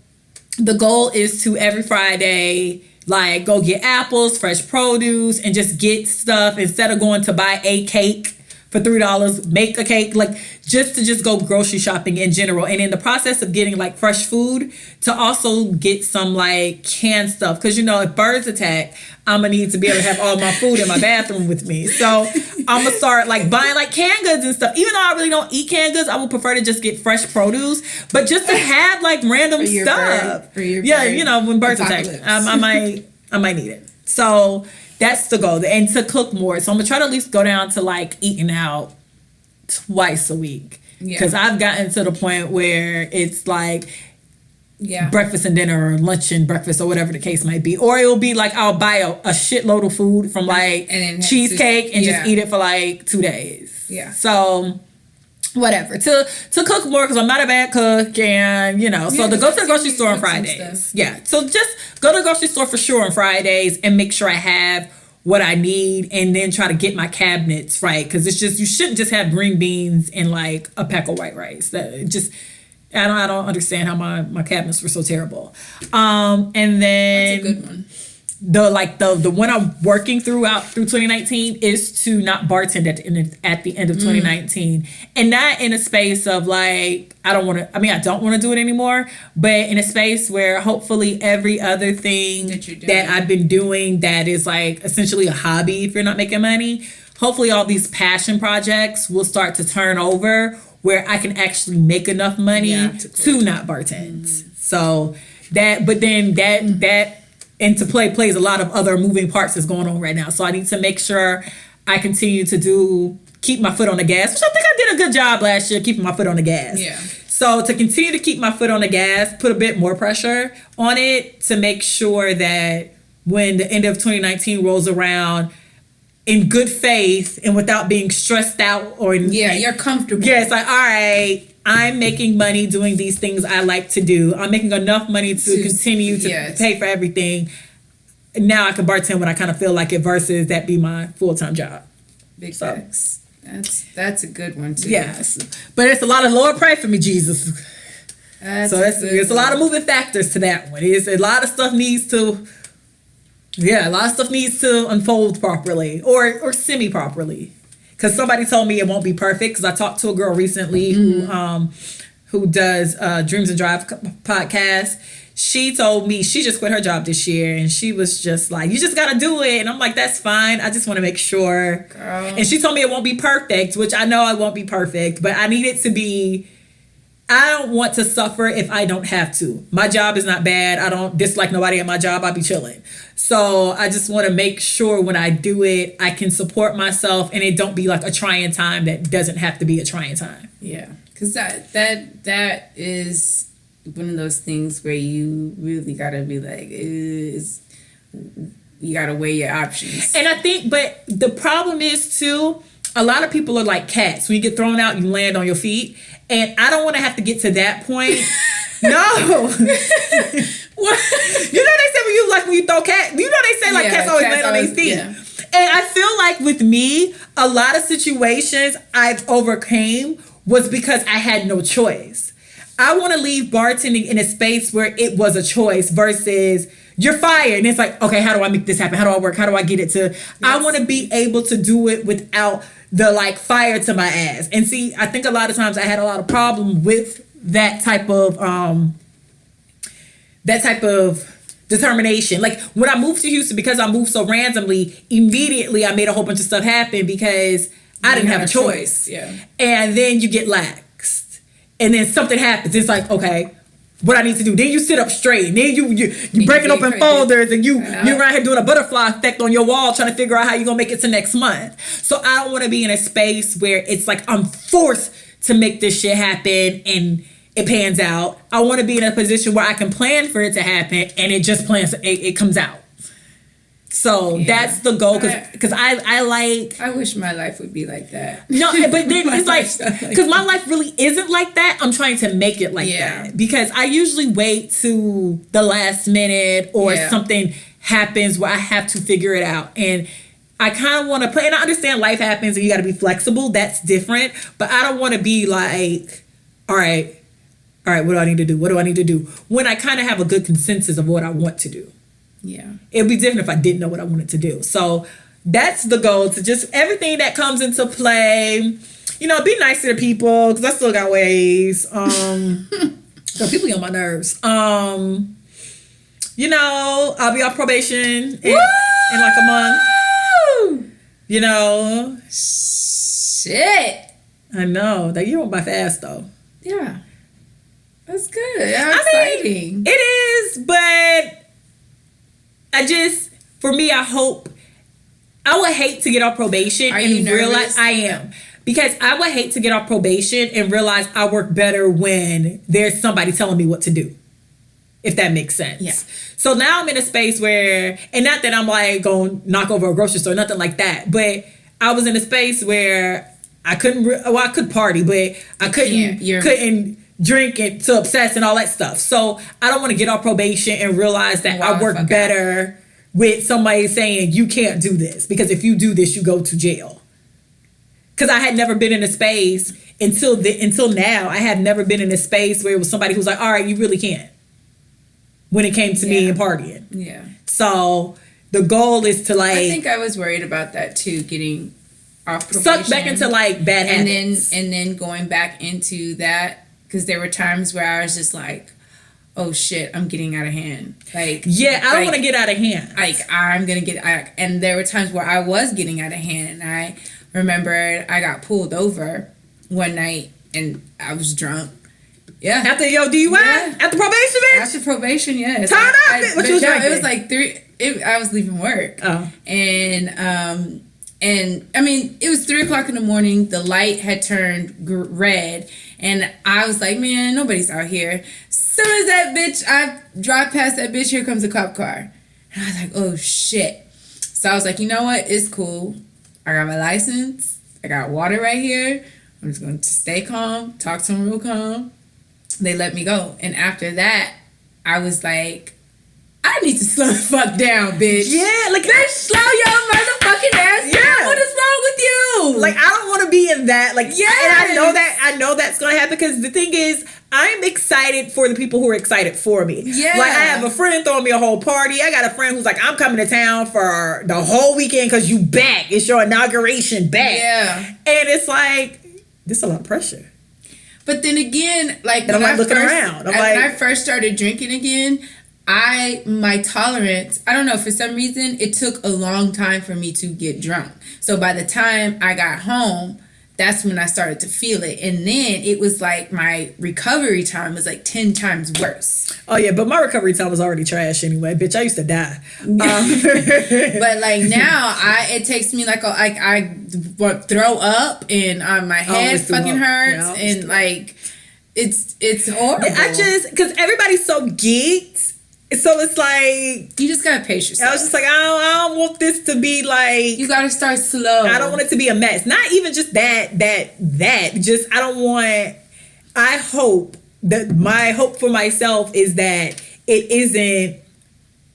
the goal is to every Friday, like go get apples, fresh produce, and just get stuff instead of going to buy a cake for $3, make a cake, like just go grocery shopping in general. And in the process of getting like fresh food, to also get some like canned stuff. Because if birds attack, I'm gonna need to be able to have all my food in my bathroom with me. So I'm gonna start like buying like canned goods and stuff. Even though I really don't eat canned goods, I would prefer to just get fresh produce. But just to have like random stuff. When birds attack, I might need it. So that's the goal, and to cook more. So I'm gonna try to at least go down to like eating out twice a week, because I've gotten to the point where it's like breakfast and dinner, or lunch and breakfast, or whatever the case might be. Or it'll be like I'll buy a shitload of food from like cheesecake and just eat it for like 2 days. Yeah. So whatever, to cook more, because I'm not a bad cook, and so to go to the grocery store on Fridays. Yeah, so just go to the grocery store for sure on Fridays and make sure I have what I need, and then try to get my cabinets right, because it's just, you shouldn't just have green beans and like a pack of white rice. That just, I don't understand how my cabinets were so terrible. And then that's a good one. The one I'm working through 2019 is to not bartend at the end of 2019, and not in a space of like I don't want to do it anymore, but in a space where hopefully every other thing that I've been doing that is like essentially a hobby, if you're not making money, hopefully all these passion projects will start to turn over where I can actually make enough money to not bartend. So that, but then that into plays a lot of other moving parts that's going on right now. So I need to make sure I continue to keep my foot on the gas, which I think I did a good job last year, keeping my foot on the gas. Yeah. So to continue to keep my foot on the gas, put a bit more pressure on it to make sure that when the end of 2019 rolls around, in good faith and without being stressed out or you're comfortable. Yeah, it's like, all right, I'm making money doing these things I like to do. I'm making enough money to continue to pay for everything. Now I can bartend when I kind of feel like it versus that be my full-time job. Big facts. That's a good one too. Yes, but it's a lot of Lord, pray for me, Jesus. There's a lot of moving factors to that one. A lot of stuff needs to unfold properly or semi-properly. Because somebody told me it won't be perfect. Because I talked to a girl recently who does Dreams and Drive podcast. She told me she just quit her job this year, and she was just like, you just got to do it. And I'm like, that's fine. I just want to make sure. Girl. And she told me it won't be perfect, which I know I won't be perfect, but I need it to be. I don't want to suffer if I don't have to. My job is not bad. I don't dislike nobody at my job. I be chilling. So I just want to make sure when I do it, I can support myself and it don't be like a trying time that doesn't have to be a trying time. Yeah. Because that is one of those things where you really got to be like, you got to weigh your options. And I think, but the problem is too, a lot of people are like cats. When you get thrown out, you land on your feet. And I don't want to have to get to that point. No. What? They say when you throw cats, they say like cats always land on their feet. Yeah. And I feel like with me, a lot of situations I've overcame was because I had no choice. I want to leave bartending in a space where it was a choice versus you're fired. And it's like, okay, how do I make this happen? How do I work? How do I get it to... Yes. I want to be able to do it without the like fire to my ass. And see, I think a lot of times I had a lot of problem with that type of determination. Like when I moved to Houston, because I moved so randomly, immediately I made a whole bunch of stuff happen because I didn't have a choice. Yeah. And then you get laxed. And then something happens. It's like, okay, what I need to do. Then you sit up straight. And then you breaking open folders and you're around here doing a butterfly effect on your wall trying to figure out how you're going to make it to next month. So I don't want to be in a space where it's like I'm forced to make this shit happen and it pans out. I want to be in a position where I can plan for it to happen and it just it comes out. So that's the goal, because I wish my life would be like that. No, but then it's like, because my life really isn't like that. I'm trying to make it like that, because I usually wait to the last minute or something happens where I have to figure it out. And I kind of want to play, and I understand life happens and you got to be flexible. That's different. But I don't want to be like, all right, what do I need to do? What do I need to do? When I kind of have a good consensus of what I want to do. Yeah. It'd be different if I didn't know what I wanted to do. So that's the goal, to just everything that comes into play, you know, be nice to the people, because I still got ways. So people get on my nerves. You know, I'll be off probation in like a month. You know. Shit. I know. That you went by fast though. Yeah. That's good. That's exciting. It is, but for me, I would hate to get off probation and realize I am. Because I would hate to get off probation and realize I work better when there's somebody telling me what to do. If that makes sense. Yeah. So now I'm in a space where, and not that I'm like going knock over a grocery store, nothing like that, but I was in a space where I couldn't, I could party, but I couldn't drink it to obsess and all that stuff. So I don't want to get off probation and realize that I work better with somebody saying you can't do this, because if you do this, you go to jail. Because I had never been in a space until now. I had never been in a space where it was somebody who's like, all right, you really can't. When it came to me and partying. Yeah. So the goal is to like, I think I was worried about that too, getting off probation. Sucked back into like bad habits. And then going back into that. Because there were times where I was just like, oh shit, I'm getting out of hand. Like, yeah, I don't want to get out of hand. Like, I'm going to get out. And there were times where I was getting out of hand. And I remembered I got pulled over one night and I was drunk. Yeah. After your DUI? Yeah. After probation, bitch? After probation, yes. Turn up, bitch. What you was drinking? It was like I was leaving work. Oh. And I mean, it was 3:00 in the morning. The light had turned red. And I was like, man, nobody's out here. Soon as that bitch, I drive past that bitch, here comes a cop car. And I was like, oh shit. So I was like, you know what? It's cool. I got my license. I got water right here. I'm just going to stay calm, talk to them real calm. They let me go. And after that, I was like, I need to slow the fuck down, bitch. Yeah, like, bitch, slow your motherfucking ass down. What is wrong with you? Like, I don't want to be in that. Like, yeah. And I know that's going to happen, because the thing is, I'm excited for the people who are excited for me. Yeah. Like, I have a friend throwing me a whole party. I got a friend who's like, I'm coming to town for the whole weekend because you back. It's your inauguration back. Yeah. And it's like, this is a lot of pressure. But then again, like, when I'm looking around. When I first started drinking again, my tolerance, I don't know, for some reason, it took a long time for me to get drunk. So by the time I got home, that's when I started to feel it. And then it was like my recovery time was like 10 times worse. Oh, yeah, but my recovery time was already trash anyway. Bitch, I used to die. But like now, it takes me like I throw up and my head fucking hurts. Yeah, and like, it's horrible. Because everybody's so geeked. So it's like, you just gotta pace yourself. I was just like, I don't want this to be like, you gotta start slow. I don't want it to be a mess. Not even just that. Just, I hope that my hope for myself is that it isn't,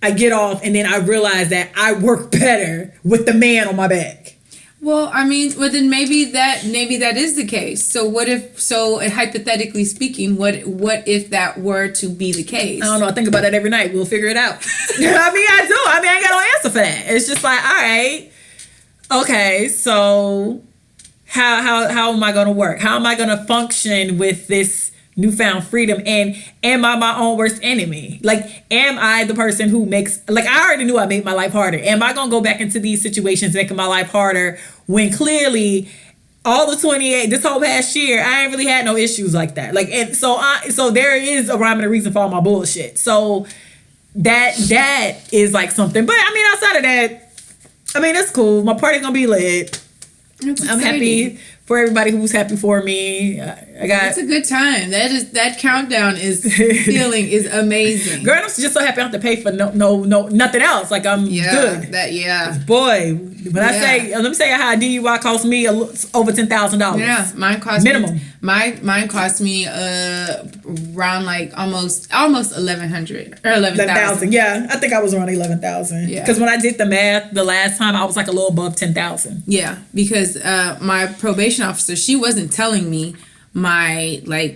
I get off and then I realize that I work better with the man on my back. Well, I mean, well then maybe that is the case. So what if? So hypothetically speaking, what if that were to be the case? I don't know. I think about that every night. We'll figure it out. I mean, I do. I mean, I ain't got no answer for that. It's just like, all right, okay. So how am I going to work? How am I going to function with this newfound freedom? And am I my own worst enemy? Like, am I the person who makes, like, I already knew I made my life harder. Am I going to go back into these situations making my life harder when clearly all the 28, this whole past year, I ain't really had no issues like that. Like, and so there is a rhyme and a reason for all my bullshit. So that is like something. But I mean, outside of that, I mean, it's cool. My party's going to be lit. I'm happy for everybody who's happy for me. I got. It's a good time. That countdown is feeling is amazing. Girl, I'm just so happy I don't have to pay for no nothing else. Like I'm good. Boy, when I say, let me say how a DUI cost me over $10,000. Yeah, mine cost minimum. Mine cost me around like almost 1,100 or 11,000. Yeah, I think I was around 11,000. Yeah, because when I did the math the last time, I was like a little above 10,000. Yeah, because my probation officer, she wasn't telling me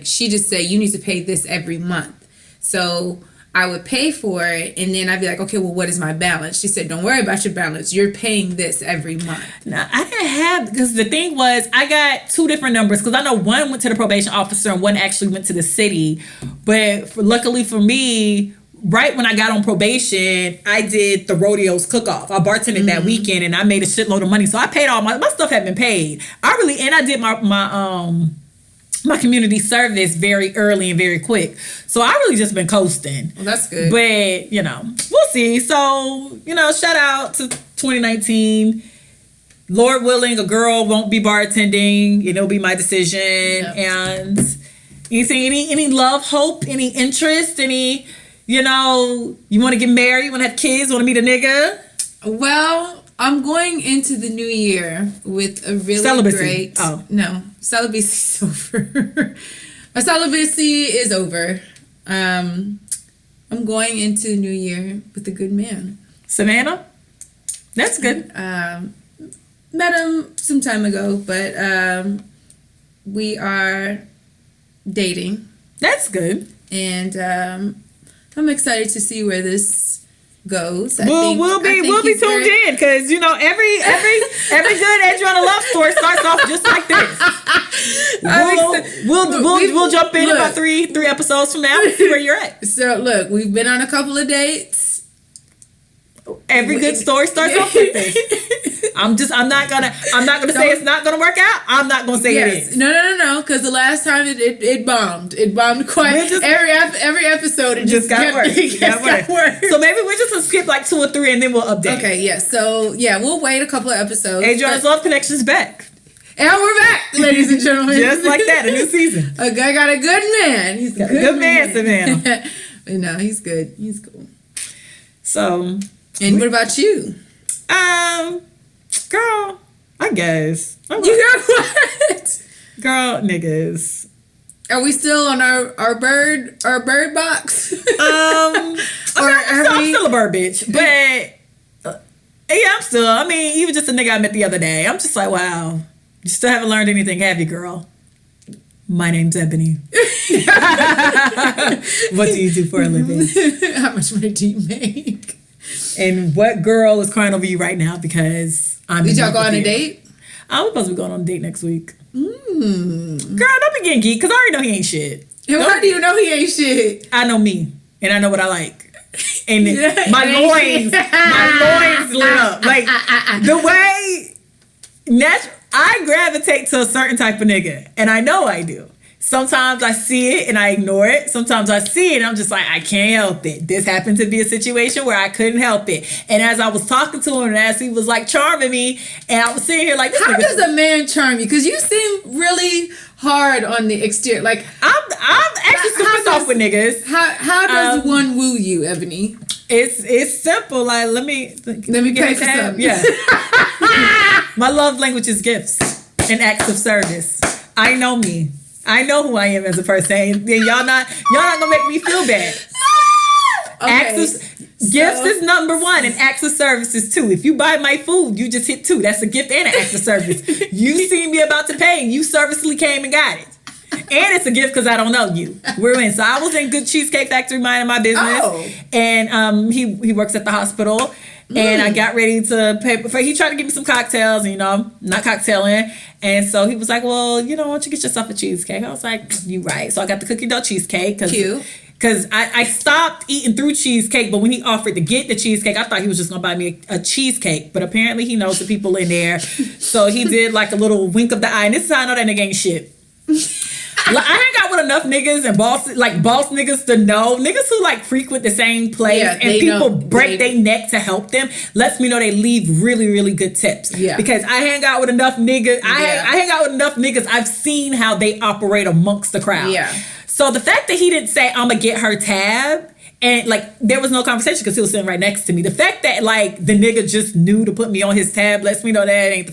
she just said you need to pay this every month. So I would pay for it, and then I'd be like, okay, well, what is my balance? She said, don't worry about your balance. You're paying this every month. Now, I didn't have, because the thing was, I got two different numbers, because I know one went to the probation officer and one actually went to the city. But luckily for me, right when I got on probation, I did the Rodeo's cook-off. I bartended that weekend, and I made a shitload of money. So I paid all my stuff had been paid. I did my community service very early and very quick. So I really just been coasting. Well, that's good. But, we'll see. So, shout out to 2019. Lord willing, a girl won't be bartending. It'll be my decision. Yep. And anything, any love, hope, any interest, any, you want to get married, you want to have kids, want to meet a nigga? Well, I'm going into the new year with a really celibacy. No, celibacy is over. My celibacy is over. I'm going into the new year with a good man. Savannah? That's good. Met him some time ago, but we are dating. That's good. And I'm excited to see where this goes. We'll be tuned in, because every good Adrianna love story starts off just like this. We'll jump in about three episodes from now and see where you're at. So look, we've been on a couple of dates. Every good story starts off like this. I'm not gonna say it's not gonna work out. I'm not gonna say it is. No. Because the last time it bombed. It bombed quite. Every episode it just got worse. So maybe we're just gonna skip like 2 or 3 and then we'll update. Okay, yeah. So yeah, we'll wait a couple of episodes. Adrianna's Love Connection's back. And we're back, ladies and gentlemen. Just like that, a new season. A guy got a good man. He's a good man, Savannah. No, he's good. He's cool. So. And what about you? Girl, I guess. You got what? Girl, niggas. Are we still on our bird box? I'm still a bird bitch, but yeah, I'm still. I mean, even just a nigga I met the other day, I'm just like, wow, you still haven't learned anything, have you, girl? My name's Ebony. What do you do for a living? How much money do you make? And what girl is crying over you right now because I'm... Did y'all go on a date? I'm supposed to be going on a date next week. Girl, don't be getting geek, because I already know he ain't shit. And how do you know he ain't shit? I know me, and I know what I like. And my loins lit up. Like, the way... I gravitate to a certain type of nigga, and I know I do. Sometimes I see it and I ignore it. Sometimes I see it and I'm just like, I can't help it. This happened to be a situation where I couldn't help it. And as I was talking to him and as he was like charming me, and I was sitting here like, how does a man charm you? Because you seem really hard on the exterior. Like, I'm actually super soft with niggas. How does one woo you, Ebony? It's simple. Like, let me pay for something. Yeah. My love language is gifts and acts of service. I know me. I know who I am as a person. And y'all not gonna make me feel bad. Gifts is number one and acts of service is two. If you buy my food, you just hit two. That's a gift and an act of service. You see me about to pay and you servicely came and got it. And it's a gift because I don't know you. We're in. So I was in Good Cheesecake Factory minding my business. Oh. And he works at the hospital. And I got ready to pay for. He tried to give me some cocktails, and, not cocktailing. And so he was like, well, why don't you get yourself a cheesecake? I was like, you right. So I got the cookie dough cheesecake. Cute. Because I stopped eating through cheesecake, but when he offered to get the cheesecake, I thought he was just going to buy me a cheesecake. But apparently he knows the people in there. So he did like a little wink of the eye. And this is how I know that nigga ain't shit. I hang out with enough niggas and boss niggas to know. Niggas who like frequent the same place and people break their neck to help them lets me know they leave really, really good tips. Yeah. Because I hang out with enough niggas. I hang out with enough niggas. I've seen how they operate amongst the crowd. Yeah. So the fact that he didn't say, I'm going to get her tab, and like there was no conversation because he was sitting right next to me. The fact that like the nigga just knew to put me on his tab lets me know that ain't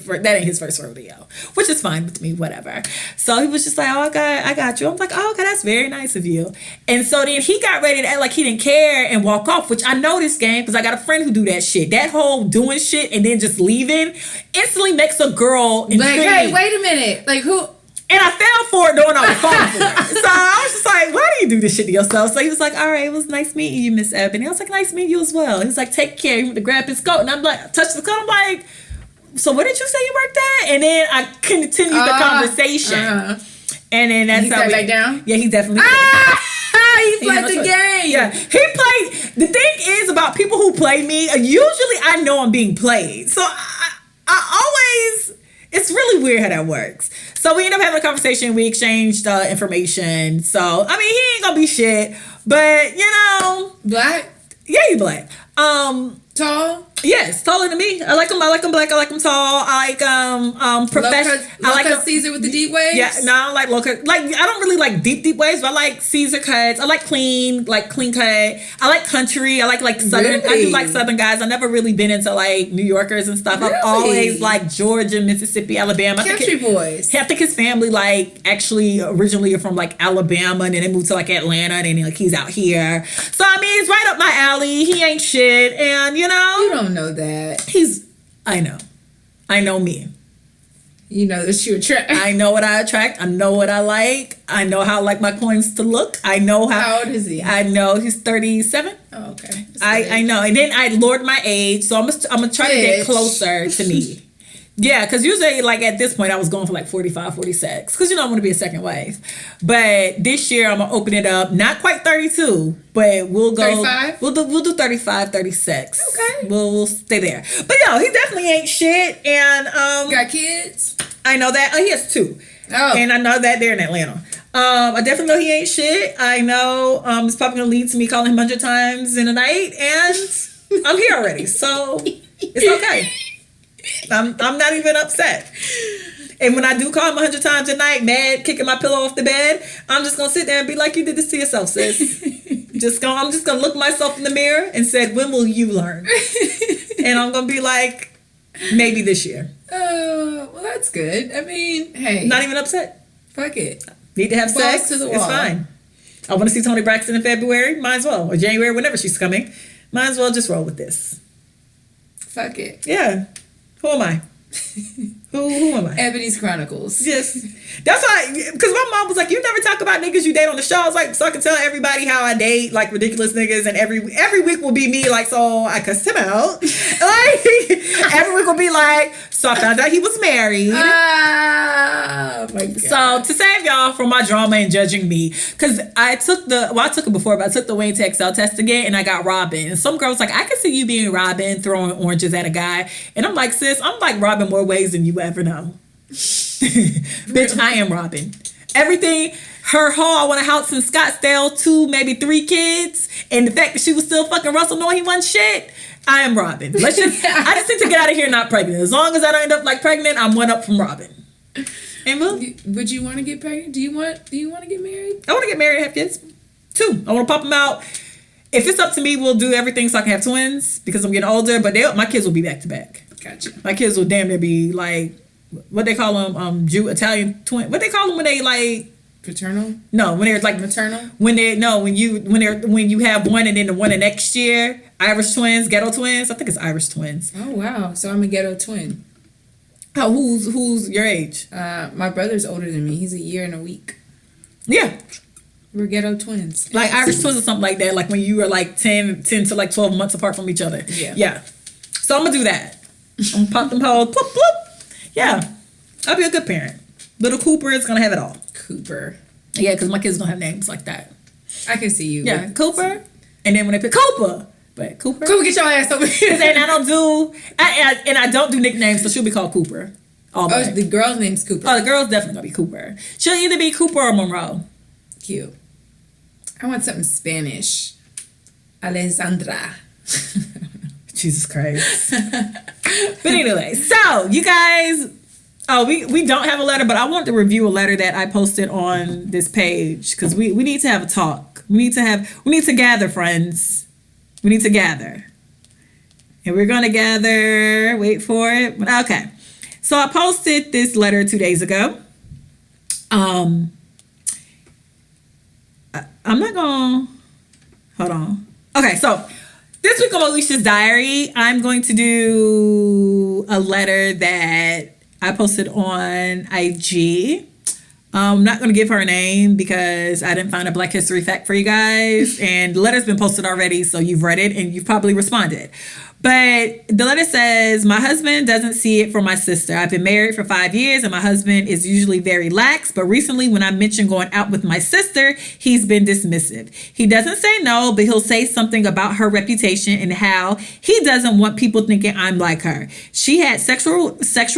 his first rodeo, which is fine with me, whatever. So he was just like, oh, I got you. I'm like, oh, okay, that's very nice of you. And so then he got ready to act like he didn't care and walk off, which I know this game because I got a friend who do that shit. That whole doing shit and then just leaving instantly makes a girl like, hey, wait a minute, like who? And I fell for it knowing I was falling for it. So I was just like, why do you do this shit to yourself? So he was like, all right, it was nice meeting you, Miss Ebony. I was like, nice meeting you as well. He was like, take care. He went to grab his coat. And I'm like, touch the coat. I'm like, so where did you say you worked at? And then I continued the conversation. And then that's how he sat back down? Yeah, he definitely he played the game. Yeah, he played. The thing is about people who play me, usually I know I'm being played. So I always... It's really weird how that works. So we ended up having a conversation. We exchanged information. So, I mean, he ain't gonna be shit. But, Black? Yeah, he black. Tall? Yes, taller than me. I like him black. I like him tall. I like professional. I like Caesar with the deep waves. Yeah, no, I don't like low cut. Like I don't really like deep waves, but I like Caesar cuts. I like clean cut. I like country. I like southern. Really? I do like southern guys. I never really been into like New Yorkers and stuff. Really? I've always like Georgia, Mississippi, Alabama. Country boys. I think his family like actually originally are from like Alabama, and then they moved to like Atlanta, and then like he's out here. So I mean, it's right up my alley. He ain't shit, and you don't know that. I know me. You know that you attract. I know what I attract. I know what I like. I know how I like my coins to look. I know how old is he? I know he's 37. Oh, okay. I know. And then I lowered my age, so I'm gonna try to get closer to me. Yeah, because usually, like, at this point, I was going for, like, 45, 46. Because, I want to be a second wife. But this year, I'm going to open it up. Not quite 32, but we'll go... 35? We'll do 35, 36. Okay. We'll stay there. But, no, he definitely ain't shit. And, got kids? I know that. He has 2. Oh. And I know that they're in Atlanta. I definitely know he ain't shit. I know it's probably going to lead to me calling him 100 times in a night. And I'm here already. So, it's okay. I'm not even upset. And when I do call him 100 times a night, mad, kicking my pillow off the bed, I'm just gonna sit there and be like, you did this to yourself, sis. I'm just gonna look myself in the mirror and said, when will you learn? And I'm gonna be like, maybe this year. Oh, well, that's good. I mean, hey, not even upset. Fuck it. Need to have Balls sex. To the wall. It's fine. I want to see Toni Braxton in February. Might as well, or January, whenever she's coming. Might as well just roll with this. Fuck it. Yeah. Who am I? Who am I? Ebony's Chronicles. Yes. That's why, because my mom was like, you never talk about niggas you date on the show. I was like, so I can tell everybody how I date, like, ridiculous niggas, and every week will be me, like, so I cussed him out. Like, every week will be like, so I found out he was married. Oh, my God. So, to save y'all from my drama and judging me, because I took it before, but I took the Wayne to Excel test again, and I got Robin. And some girls like, I can see you being Robin, throwing oranges at a guy. And I'm like, sis, I'm like Robin more ways than you ever know. Bitch, I am Robin. Everything, her whole, I want a house in Scottsdale, 2, maybe 3 kids, and the fact that she was still fucking Russell knowing he wasn't shit, I am Robin. I just need to get out of here not pregnant. As long as I don't end up like pregnant, I'm one up from Robin. And would you want to get pregnant? Do you want to get married? I want to get married and have kids. 2. I want to pop them out. If it's up to me, we'll do everything so I can have twins because I'm getting older, but my kids will be back to back. Gotcha. My kids will damn near be like, what they call them, Italian twin. What they call them when they like Paternal? No, when they're like Maternal? when you have one and then the one the next year, Irish twins, ghetto twins. I think it's Irish twins. Oh wow! So I'm a ghetto twin. Oh, who's your age? My brother's older than me. He's a year and a week. Yeah. We're ghetto twins. Like Irish twins or something like that. Like when you were like 10 to like 12 months apart from each other. Yeah. Yeah. So I'm gonna do that. I'm gonna pop them hoes. Ploop, ploop. Yeah. I'll be a good parent. Little Cooper is gonna have it all. Cooper. Yeah, because my kids gonna have names like that. I can see you. Yeah, Cooper. And then when they pick Cooper. But Cooper. Cooper, get your ass over here. And I don't do nicknames, so she'll be called Cooper. All Oh, day. the girl's name's Cooper. Oh, the girl's definitely gonna be Cooper. She'll either be Cooper or Monroe. Cute. I want something Spanish. Alessandra. Jesus Christ. But anyway, so you guys, we don't have a letter, but I want to review a letter that I posted on this page because we need to have a talk. We need to gather, friends. We need to gather. And we're gonna gather, wait for it. Okay. So I posted this letter 2 days ago. I'm not gonna hold on. Okay, so this week on Alicia's Diary, I'm going to do a letter that I posted on IG. I'm not going to give her a name because I didn't find a Black History fact for you guys. And the letter's been posted already, so you've read it and you've probably responded. But the letter says, my husband doesn't see it for my sister. I've been married for 5 years and my husband is usually very lax. But recently when I mentioned going out with my sister, he's been dismissive. He doesn't say no, but he'll say something about her reputation and how he doesn't want people thinking I'm like her. She had sexual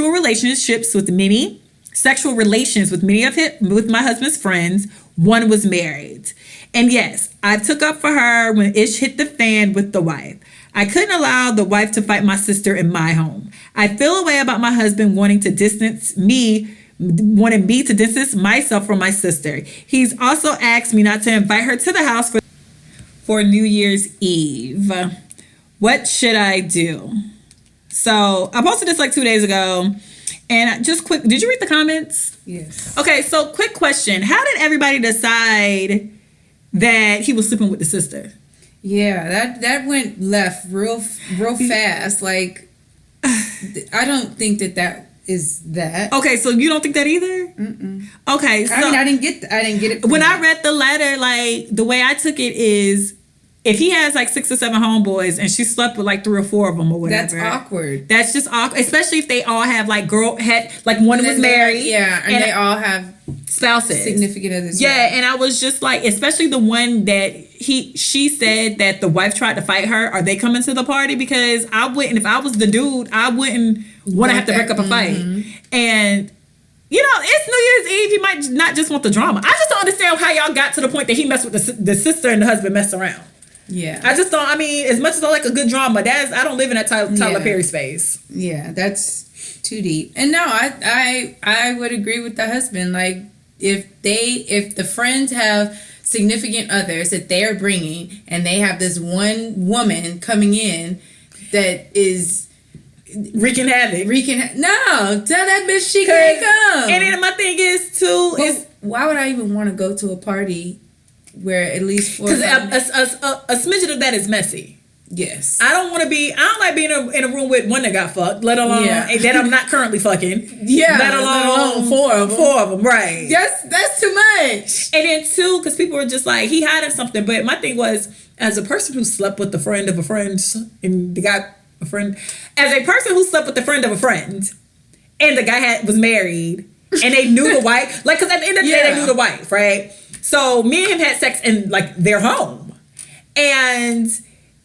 relationships with many with my husband's friends. One was married. And yes, I took up for her when ish hit the fan with the wife. I couldn't allow the wife to fight my sister in my home. I feel a way about my husband wanting me to distance myself from my sister. He's also asked me not to invite her to the house for New Year's Eve. What should I do? So I posted this like 2 days ago. And just quick, did you read the comments? Yes. Okay, so quick question. How did everybody decide that he was sleeping with the sister? Yeah, that went left real fast. Like, I don't think that is that. Okay, so you don't think that either? Mm-mm. Okay, so I didn't get it. When I read the letter, like the way I took it is, if he has like 6 or 7 homeboys and she slept with like 3 or 4 of them or whatever, that's awkward. That's just awkward, especially if they all have like one was married, yeah, and they all have spouses, significant others. Yeah, and I was just like, especially the one that she said that the wife tried to fight her. Are they coming to the party? Because I wouldn't, if I was the dude, I wouldn't want to have to break up a fight. And you know, it's New Year's Eve. You might not just want the drama. I just don't understand how y'all got to the point that he messed with the sister and the husband messed around. Yeah, I just don't. I mean, as much as I like a good drama, I don't live in that Tyler Perry space. Yeah, that's too deep. And no, I would agree with the husband. Like, if the friends have significant others that they are bringing, and they have this one woman coming in that is wreaking havoc. No, tell that bitch she can't come. And then my thing is too why would I even want to go to a party where at least because a smidgen of that is messy. Yes, I don't like being in a room with one that got fucked, let alone that I'm not currently fucking. Yeah, let alone 4 of them. Right? Yes, that's too much. And then too, because people were just like, he hiding something. But my thing was, as a person who slept with the friend of a friend, and the guy a friend, as a person who slept with the friend of a friend, and the guy was married, and they knew the wife, like, because at the end of the day, they knew the wife, right? So me and him had sex in like their home, and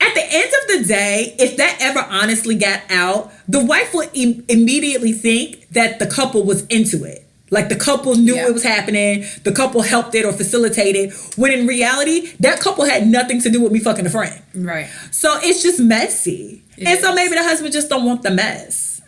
at the end of the day, if that ever honestly got out, the wife would immediately think that the couple was into it. Like the couple knew it was happening, the couple helped it or facilitated, when in reality, that couple had nothing to do with me fucking a friend. Right. So it's just messy. So maybe the husband just don't want the mess.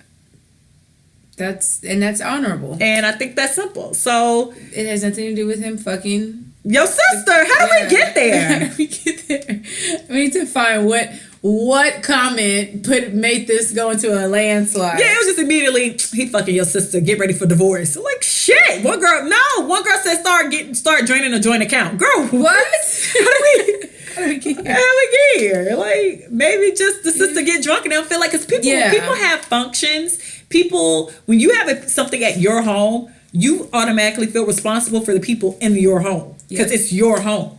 That's honorable. And I think that's simple. So it has nothing to do with him fucking your sister. How do we get there? How do we get there? We need to find what what comment made this go into a landslide? Yeah, it was just immediately, he fucking your sister, get ready for divorce. Like, shit. One girl said start draining a joint account. Girl, What? how do we get here? Like, maybe just the sister get drunk and they don't feel like, because people have functions. People, when you have something at your home, you automatically feel responsible for the people in your home because it's your home.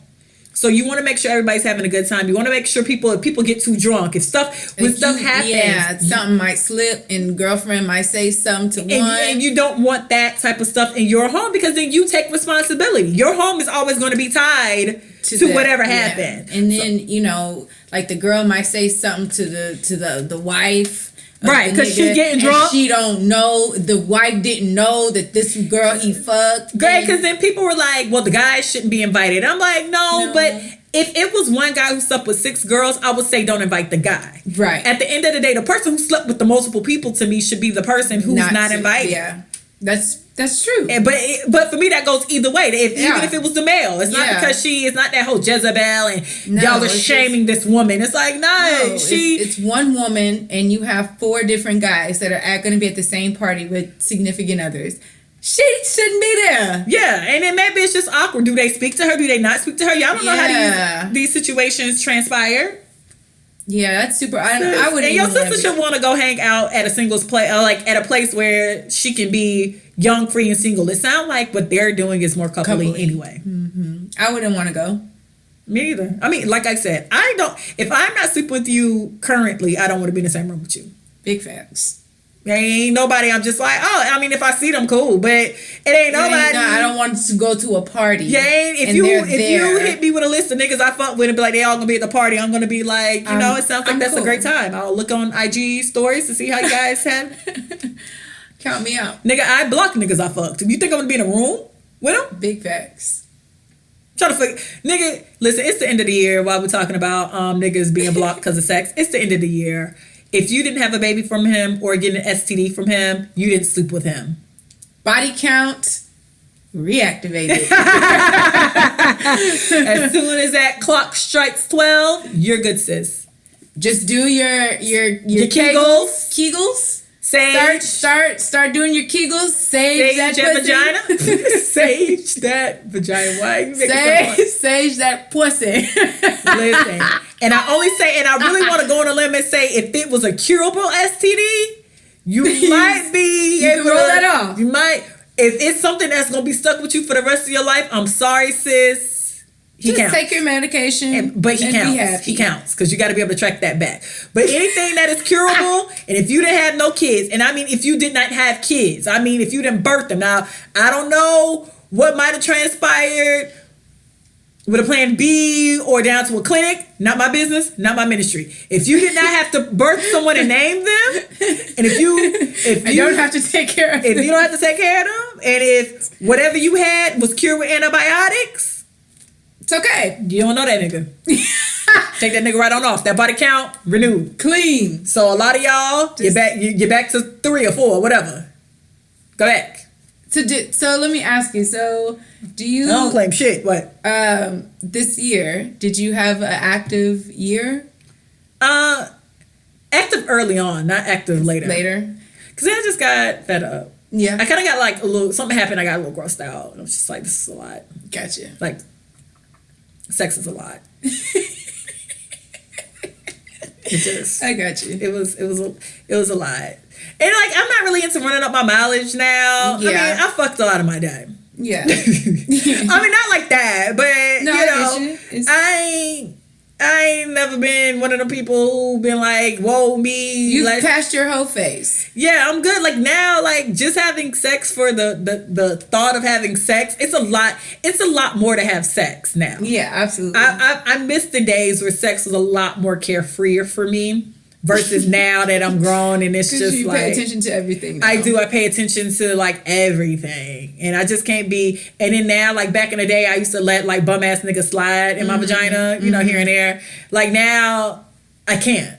So you want to make sure everybody's having a good time. You want to make sure if people get too drunk, when stuff happens, something might slip, and girlfriend might say something to one, and you don't want that type of stuff in your home, because then you take responsibility. Your home is always going to be tied to whatever happened. And then like the girl might say something to the wife. Right, because she getting drunk. She don't know. The wife didn't know that this girl he fucked. Great, because then people were like, well, the guys shouldn't be invited. I'm like, no, but if it was one guy who slept with 6 girls, I would say don't invite the guy. Right. At the end of the day, the person who slept with the multiple people, to me, should be the person who's not invited. Yeah, that's true. But for me, that goes either way. Even if it was the male, it's not because it's not that whole Jezebel and y'all are shaming this woman. It's like, it's one woman and you have 4 different guys that are going to be at the same party with significant others. She shouldn't be there. Yeah, and then maybe it's just awkward. Do they speak to her? Do they not speak to her? Y'all don't know how these situations transpire. Yeah, that's super. I would. And your sister should want to go hang out at a singles play, like at a place where she can be young, free, and single. It sounds like what they're doing is more coupley anyway. Mm-hmm. I wouldn't want to go. Me either. I mean, like I said, I don't. If I'm not sleeping with you currently, I don't want to be in the same room with you. Big facts. There ain't nobody. I'm just like, I mean, if I see them, cool, but it ain't nobody. I don't want to go to a party. Yeah, if you hit me with a list of niggas I fuck with and be like, they all gonna be at the party, I'm gonna be like, it sounds like that's cool. A great time. I'll look on IG stories to see how you guys have. Count me out. Nigga, I block niggas I fucked. You think I'm gonna be in a room with them? Big facts. Try to nigga, listen, it's the end of the year while we're talking about niggas being blocked because of sex. It's the end of the year. If you didn't have a baby from him or get an STD from him, you didn't sleep with him. Body count reactivated. As soon as that clock strikes 12, you're good, sis. Just do your Kegels. Kegels. Sage. Start doing your Kegels. Sage that vagina. Sage that vagina. Why you making Sage that pussy. Listen, and I only say, and I really want to go on a limb and say, if it was a curable STD, you might be able to roll that off. You might, if it's something that's gonna be stuck with you for the rest of your life. I'm sorry, sis. Just take your medication. But he counts. He counts because you got to be able to track that back. But anything that is curable, and if you didn't have no kids, and I mean if you did not have kids, I mean if you didn't birth them. Now, I don't know what might have transpired with a plan B or down to a clinic. Not my business, not my ministry. If you did not have to birth someone and name them, and if you don't have to take care of them. If you don't have to take care of them, and if whatever you had was cured with antibiotics, it's okay. You don't know that nigga. Take that nigga right on off. That body count, renewed. Clean. So a lot of y'all, you're back to 3 or 4, whatever. Go back. So let me ask you. So do you... I don't claim shit. What? This year, did you have an active year? Active early on, not active later. Later? Because I just got fed up. Yeah. I kind of got like a little... Something happened, I got a little grossed out. And I was just like, this is a lot. Gotcha. Like... Sex is a lot. I got you. It was a lot. And like I'm not really into running up my mileage now. Yeah. I mean, I fucked a lot of my day. Yeah. I mean, not like that, but no, I ain't never been one of the people who been like, whoa, me. You've passed your whole phase. Yeah, I'm good. Like now, like just having sex for the thought of having sex, it's a lot more to have sex now. Yeah, absolutely. I miss the days where sex was a lot more carefreer for me versus now that I'm grown and it's just you pay attention to everything now. I do. I pay attention to like everything, and I just can't be. And then now, like back in the day, I used to let like bum ass niggas slide in my vagina, you know, here and there. Like now, I can't.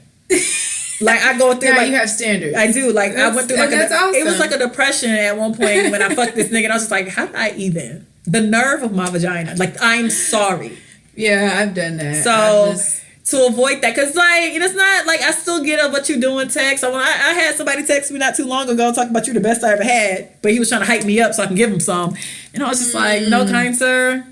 Like I go through. Now like, you have standards. I do. Like I went through like awesome. It was like a depression at one point when I fucked this nigga, and I was just like, how did I even? The nerve of my vagina. Like I'm sorry. Yeah, I've done that. So to avoid that. Because, like, it's not like I still get a what you doing text. I had somebody text me not too long ago talking about you the best I ever had, but he was trying to hype me up so I can give him some. And I was just like, no, kind sir.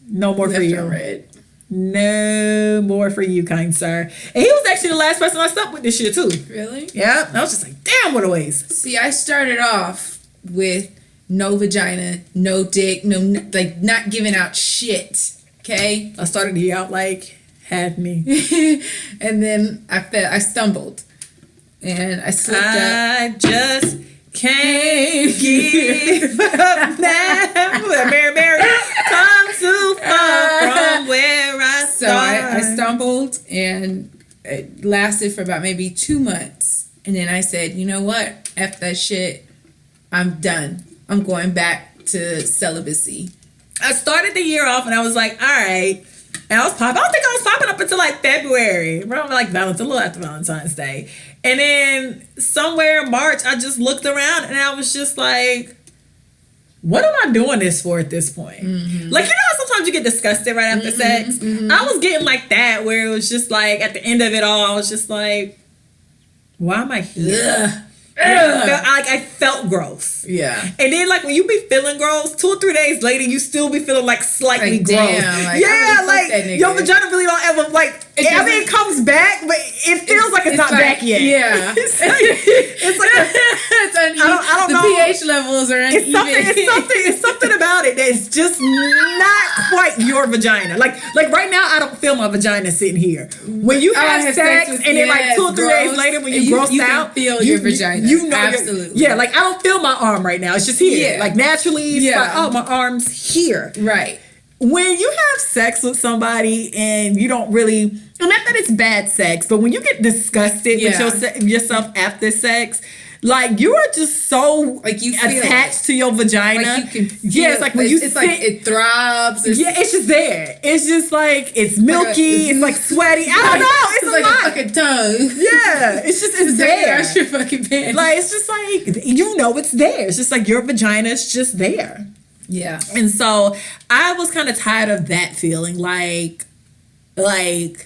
No more for you. No more for you, kind sir. And he was actually the last person I slept with this year, too. Really? Yeah. I was just like, damn, what a waste. See, I started off with no vagina, no dick, no, like, not giving out shit. Okay? I started the year out like, had me. And then I stumbled. And I slipped up. I just can't give up now. Mary, come too far from where I So started. I stumbled, and it lasted for about maybe 2 months. And then I said, you know what? F that shit. I'm done. I'm going back to celibacy. I started the year off and I was like, all right. And I was popping. I don't think I was popping up until like February, around like Valentine's, a little after Valentine's Day. And then somewhere in March, I just looked around and I was just like, what am I doing this for at this point? Mm-hmm. Like, you know how sometimes you get disgusted right after sex? Mm-hmm. I was getting like that, where it was just like, at the end of it all, I was just like, why am I here? Ugh. I felt gross. Yeah. And then, like, when you be feeling gross, 2 or 3 days later, you still be feeling like slightly like, gross. Damn, like, yeah, like your vagina really don't ever like. I mean, it comes back, but it feels like it's not like, back yet. Yeah, it's like it's uneven. I don't know. The pH levels are uneven. It's something about it that's just not quite your vagina. Like right now, I don't feel my vagina sitting here. When you have sex and then like 2 or 3 days later, when you grossed out, can feel your vagina. You know, absolutely. Yeah, like I don't feel my arm right now. It's just here. Yeah. Like naturally, it's like, oh, my arm's here. Right. When you have sex with somebody and you don't really, not that it's bad sex, but when you get disgusted with yourself after sex, like you are just so like you feel attached to your vagina. Like you can feel it's like when it's like it throbs. It's just there. It's just like it's milky. It's like sweaty. I don't know. It's like lot. a fucking tongue. Yeah, it's there. That's your fucking panties. Like it's just like it's there. It's just like your vagina is just there. Yeah. And so I was kind of tired of that feeling, like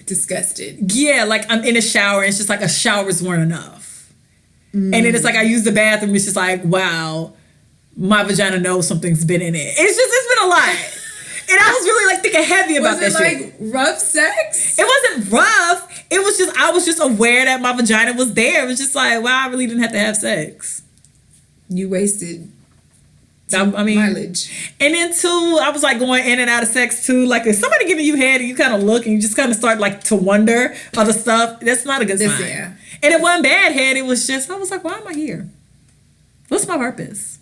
disgusted. Yeah, like I'm in a shower and it's just like a showers weren't enough. And then it's like I use the bathroom, it's just like, wow, my vagina knows something's been in it. It's been a lot. And I was really like thinking heavy about that shit. Was it like rough sex? It wasn't rough. It was just, I was just aware that my vagina was there. It was just like, wow, I really didn't have to have sex. You wasted mileage. And then too, I was like going in and out of sex too. Like if somebody giving you head and you kind of look and you just kind of start like to wonder other stuff, that's not a good sign. Yeah. And it wasn't bad head. It was just, I was like, why am I here? What's my purpose?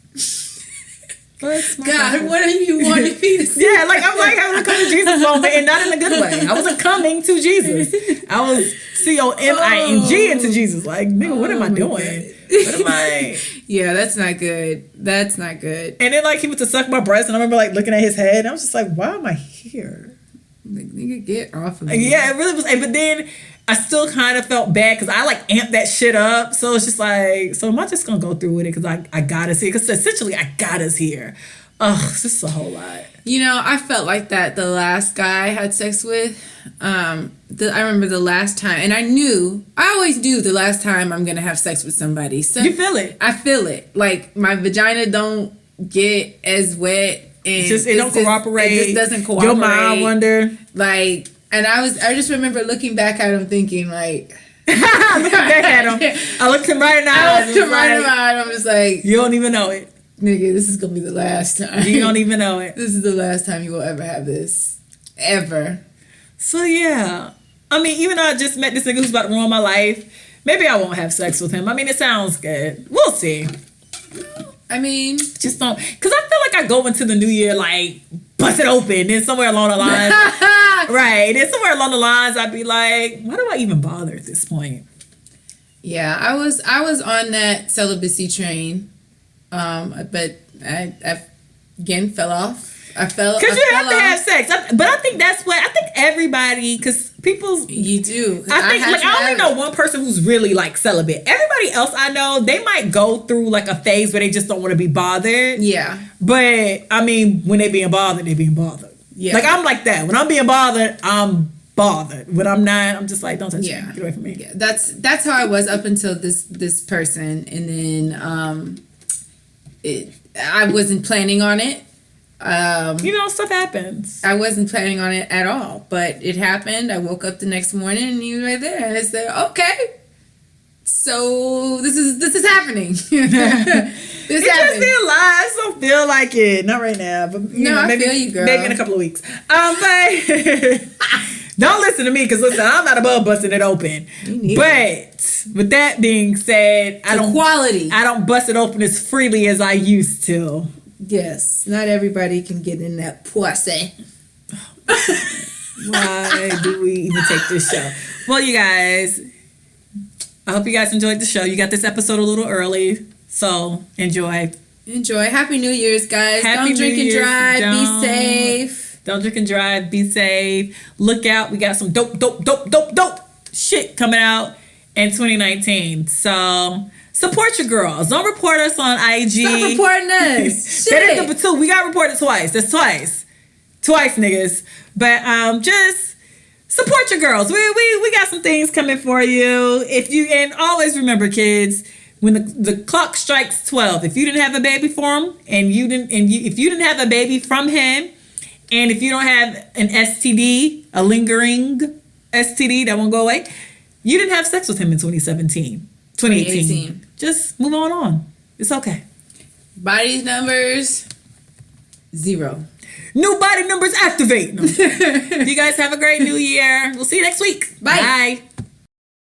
God, what do you want me to say? Yeah, like I'm like having a come to Jesus moment and not in a good way. I wasn't coming to Jesus. I was COMING into Jesus. Like, nigga, what am I doing? What am I? Yeah, that's not good. That's not good. And then like he went to suck my breast and I remember like looking at his head and I was just like, why am I here? Like, nigga, get off of me. Yeah, it really was. But then I still kind of felt bad because I like amped that shit up. So it's just like, so am I just gonna go through with it because I got us here? Because essentially I got us here. Ugh, this is a whole lot. You know, I felt like that the last guy I had sex with. I remember the last time, and I always do the last time I'm gonna have sex with somebody. So you feel it? I feel it. Like my vagina don't get as wet, and it don't cooperate. It just doesn't cooperate. Your mind wonder. Like, and I just remember looking back at him, thinking like. Looking back at him, I looked him right in the eye. I'm just like, you don't even know it. Nigga, this is gonna be the last time. You don't even know it. This is the last time you will ever have this. Ever. So yeah. I mean, even though I just met this nigga who's about to ruin my life, maybe I won't have sex with him. I mean, it sounds good. We'll see. I mean, just don't, because I feel like I go into the new year like bust it open, then somewhere along the lines, right? Then somewhere along the lines, I'd be like, why do I even bother at this point? Yeah, I was on that celibacy train, but I again fell off. Because you have to have sex, but I think that's what I think everybody, because people you do. I think like I only know one person who's really like celibate. Everybody else I know, they might go through like a phase where they just don't want to be bothered. Yeah, but I mean, when they being bothered, they being bothered. Yeah, like I'm like that. When I'm being bothered, I'm bothered. When I'm not, I'm just like, don't touch me. Yeah. Get away from me. Yeah, that's how I was up until this person, and then I wasn't planning on it. Stuff happens. I wasn't planning on it at all, but it happened. I woke up the next morning and he was right there, and I said, "Okay, so this is happening." This it happened. just feel alive. I just don't feel like it. Not right now, but I feel you, girl. Maybe in a couple of weeks. But don't listen to me, because listen, I'm not above busting it open. But with that being said, I don't bust it open as freely as I used to. Yes, not everybody can get in that pussy. Why do we even take this show? Well, you guys, I hope you guys enjoyed the show. You got this episode a little early, so enjoy. Happy New Year's, guys. Don't drink and drive. Be safe. Don't drink and drive. Be safe. Look out. We got some dope shit coming out in 2019. So support your girls. Don't report us on IG. Stop reporting us. That is number 2. We got reported twice. That's twice. Twice, niggas. But just support your girls. We got some things coming for you. And always remember, kids, when the clock strikes 12, if you didn't have a baby for him, if you didn't have a baby from him, and if you don't have an STD, a lingering STD that won't go away, you didn't have sex with him in 2018. Just move on. It's okay. Body numbers 0. New body numbers activate. No. You guys have a great new year. We'll see you next week. Bye. Bye.